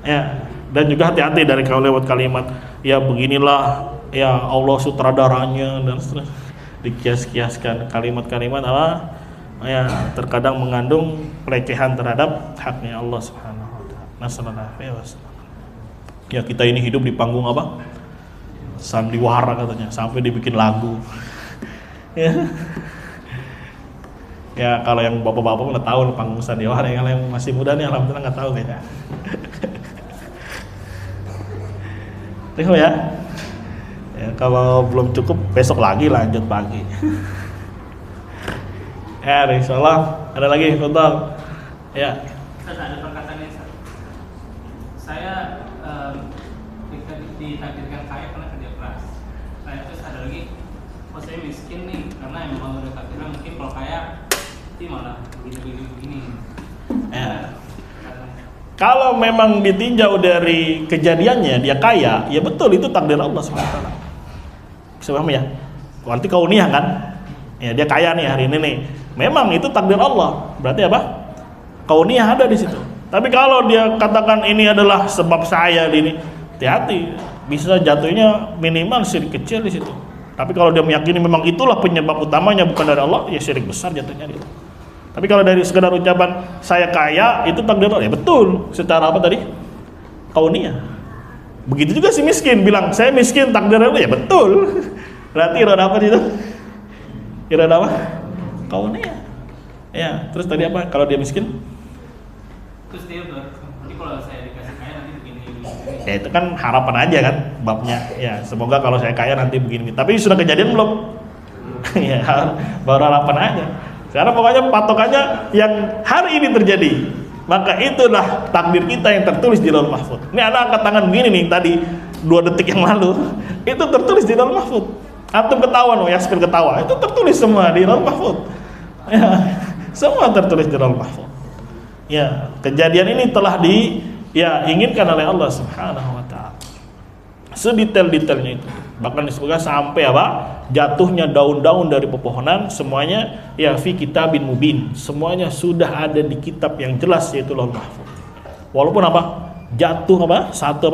Ya, dan juga hati-hati dari kalau lewat kalimat ya beginilah ya Allah sutradaranya dan seterusnya. Dikias-kiaskan kalimat-kalimat ya terkadang mengandung pelecehan terhadap haknya Allah Subhanahu wa taala. Nasallallahu alaihi wasallam. Ya kita ini hidup di panggung sandiwara katanya, sampai dibikin lagu. Ya kalau yang bapak-bapak udah tahu panggung sandiwara, kalau yang masih muda nih alhamdulillah nggak tahu kayaknya. Tengok ya. Ya, kalau belum cukup besok lagi lanjut pagi. Ya, insyaallah ada lagi total. Ya. Ada perkataan yang saya ditakdirkan kaya karena kerja keras. Nah, terus ada lagi, saya miskin nih karena emang udah takdirkan mungkin kalau kaya nanti malah begini. Ya. Kalau memang ditinjau dari kejadiannya dia kaya, ya betul itu takdir Allah SWT. Bisa paham ya? Berarti kauniyah kan? Ya dia kaya nih hari ini nih. Memang itu takdir Allah. Berarti apa? Kauniyah ada di situ. Tapi kalau dia katakan ini adalah sebab saya ini, hati-hati. Bisa jatuhnya minimal syirik kecil di situ. Tapi kalau dia meyakini memang itulah penyebab utamanya bukan dari Allah, ya syirik besar jatuhnya gitu. Tapi kalau dari sekedar ucapan saya kaya itu takdir Allah, ya betul. Secara apa tadi? kauniyah. Begitu juga si miskin bilang, saya miskin takdir Allah, ya betul. Berarti iroda apa itu? Iroda apa? Kauniyah. Ya, terus tadi apa? Kalau dia miskin? Terus dia nanti kalau saya dikasih kaya nanti begini. Ya itu kan harapan aja kan babnya. Ya, semoga kalau saya kaya nanti begini. Tapi sudah kejadian belum? Ya, baru harapan aja. Sekarang pokoknya patokannya yang hari ini terjadi. Maka itulah takdir kita yang tertulis di Lauhul Mahfuz. Ini ada angkat tangan begini nih tadi 2 detik yang lalu. Itu tertulis di Lauhul Mahfuz. Antum ketawa, Yasir ketawa. Itu tertulis semua di Lauhul Mahfuz. Ya, semua tertulis di Lauhul Mahfuz. Ya, kejadian ini telah inginkan oleh Allah Subhanahu wa taala. Sedetail-detailnya itu. Bahkan disebutkan sampai jatuhnya daun-daun dari pepohonan, semuanya ya fi kitabin mubin. Semuanya sudah ada di kitab yang jelas, yaitu Lauhul Mahfuz. Walaupun jatuh satu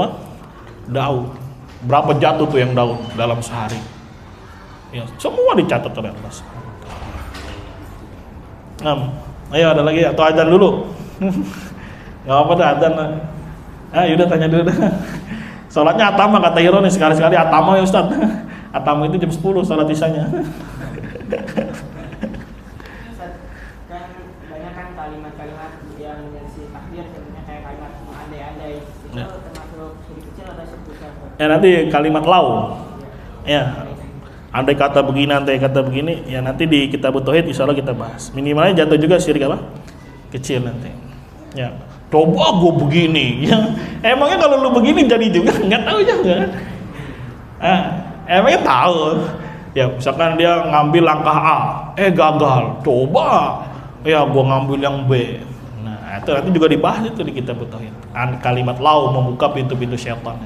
daun. Berapa jatuh tuh yang daun dalam sehari? Ya, semua dicatat oleh Allah Subhanahu wa taala. Ayo ada lagi atau azan dulu? Enggak apa dah azan. Yaudah tanya dulu dah. Salatnya atama kata Hiro nih, sekali-sekali atama ya Ustaz. Atama itu jam 10 salat isanya. Kan banyak kan kalimat-kalimat yang dari takdir sebenarnya kayak kalimat andai-andai. Itu termasuk syirik kecil atau syirik besar? Ya nanti kalimat lau. Ya. Andai kata begini, ya nanti di kitab tauhid insyaallah kita bahas. Minimalnya jatuh juga syirik kecil nanti. Ya. Coba gue begini, ya. Emangnya kalau lu begini jadi juga nggak tahu jangan. Emangnya tahu. Ya misalkan dia ngambil langkah A, gagal. Coba, ya gue ngambil yang B. Nah itu nanti juga dibahas itu di kitab tauhid. Kalimat lau membuka pintu-pintu syaitan.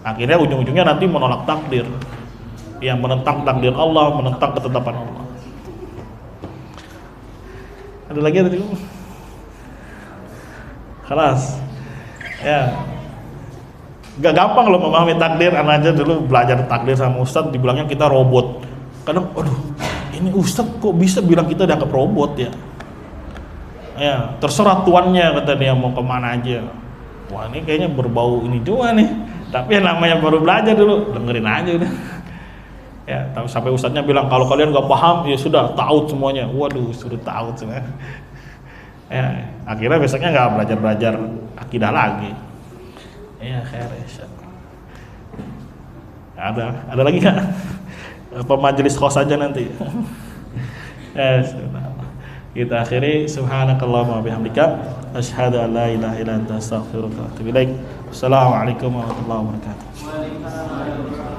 Akhirnya ujung-ujungnya nanti menolak takdir, yang menentang takdir Allah, menentang ketetapan Allah. Ada lagi tadi? Kelas, ya, gak gampang loh memahami takdir. Anak aja dulu belajar takdir sama Ustadz, dibilangnya kita robot. Kadang, aduh, ini Ustadz kok bisa bilang kita dianggap robot ya? Ya, terserah tuannya kata dia mau kemana aja. Wah ini kayaknya berbau ini juga nih. Tapi yang namanya baru belajar dulu, dengerin aja udah. Ya, sampai Ustadznya bilang kalau kalian gak paham, ya sudah taut semuanya. Waduh, sudah taut semuanya. Ya, akhirnya besoknya nggak belajar akidah lagi. Ya, khair. Ada lagi nggak? Apa majelis khos aja nanti? Ya, kita akhiri. Subhanakallahumma wabihamdika, asyhadu an la ilaha illa anta, astaghfiruka wa atubu ilaik. Wassalamualaikum warahmatullahi wabarakatuh. Waalaikumsalam.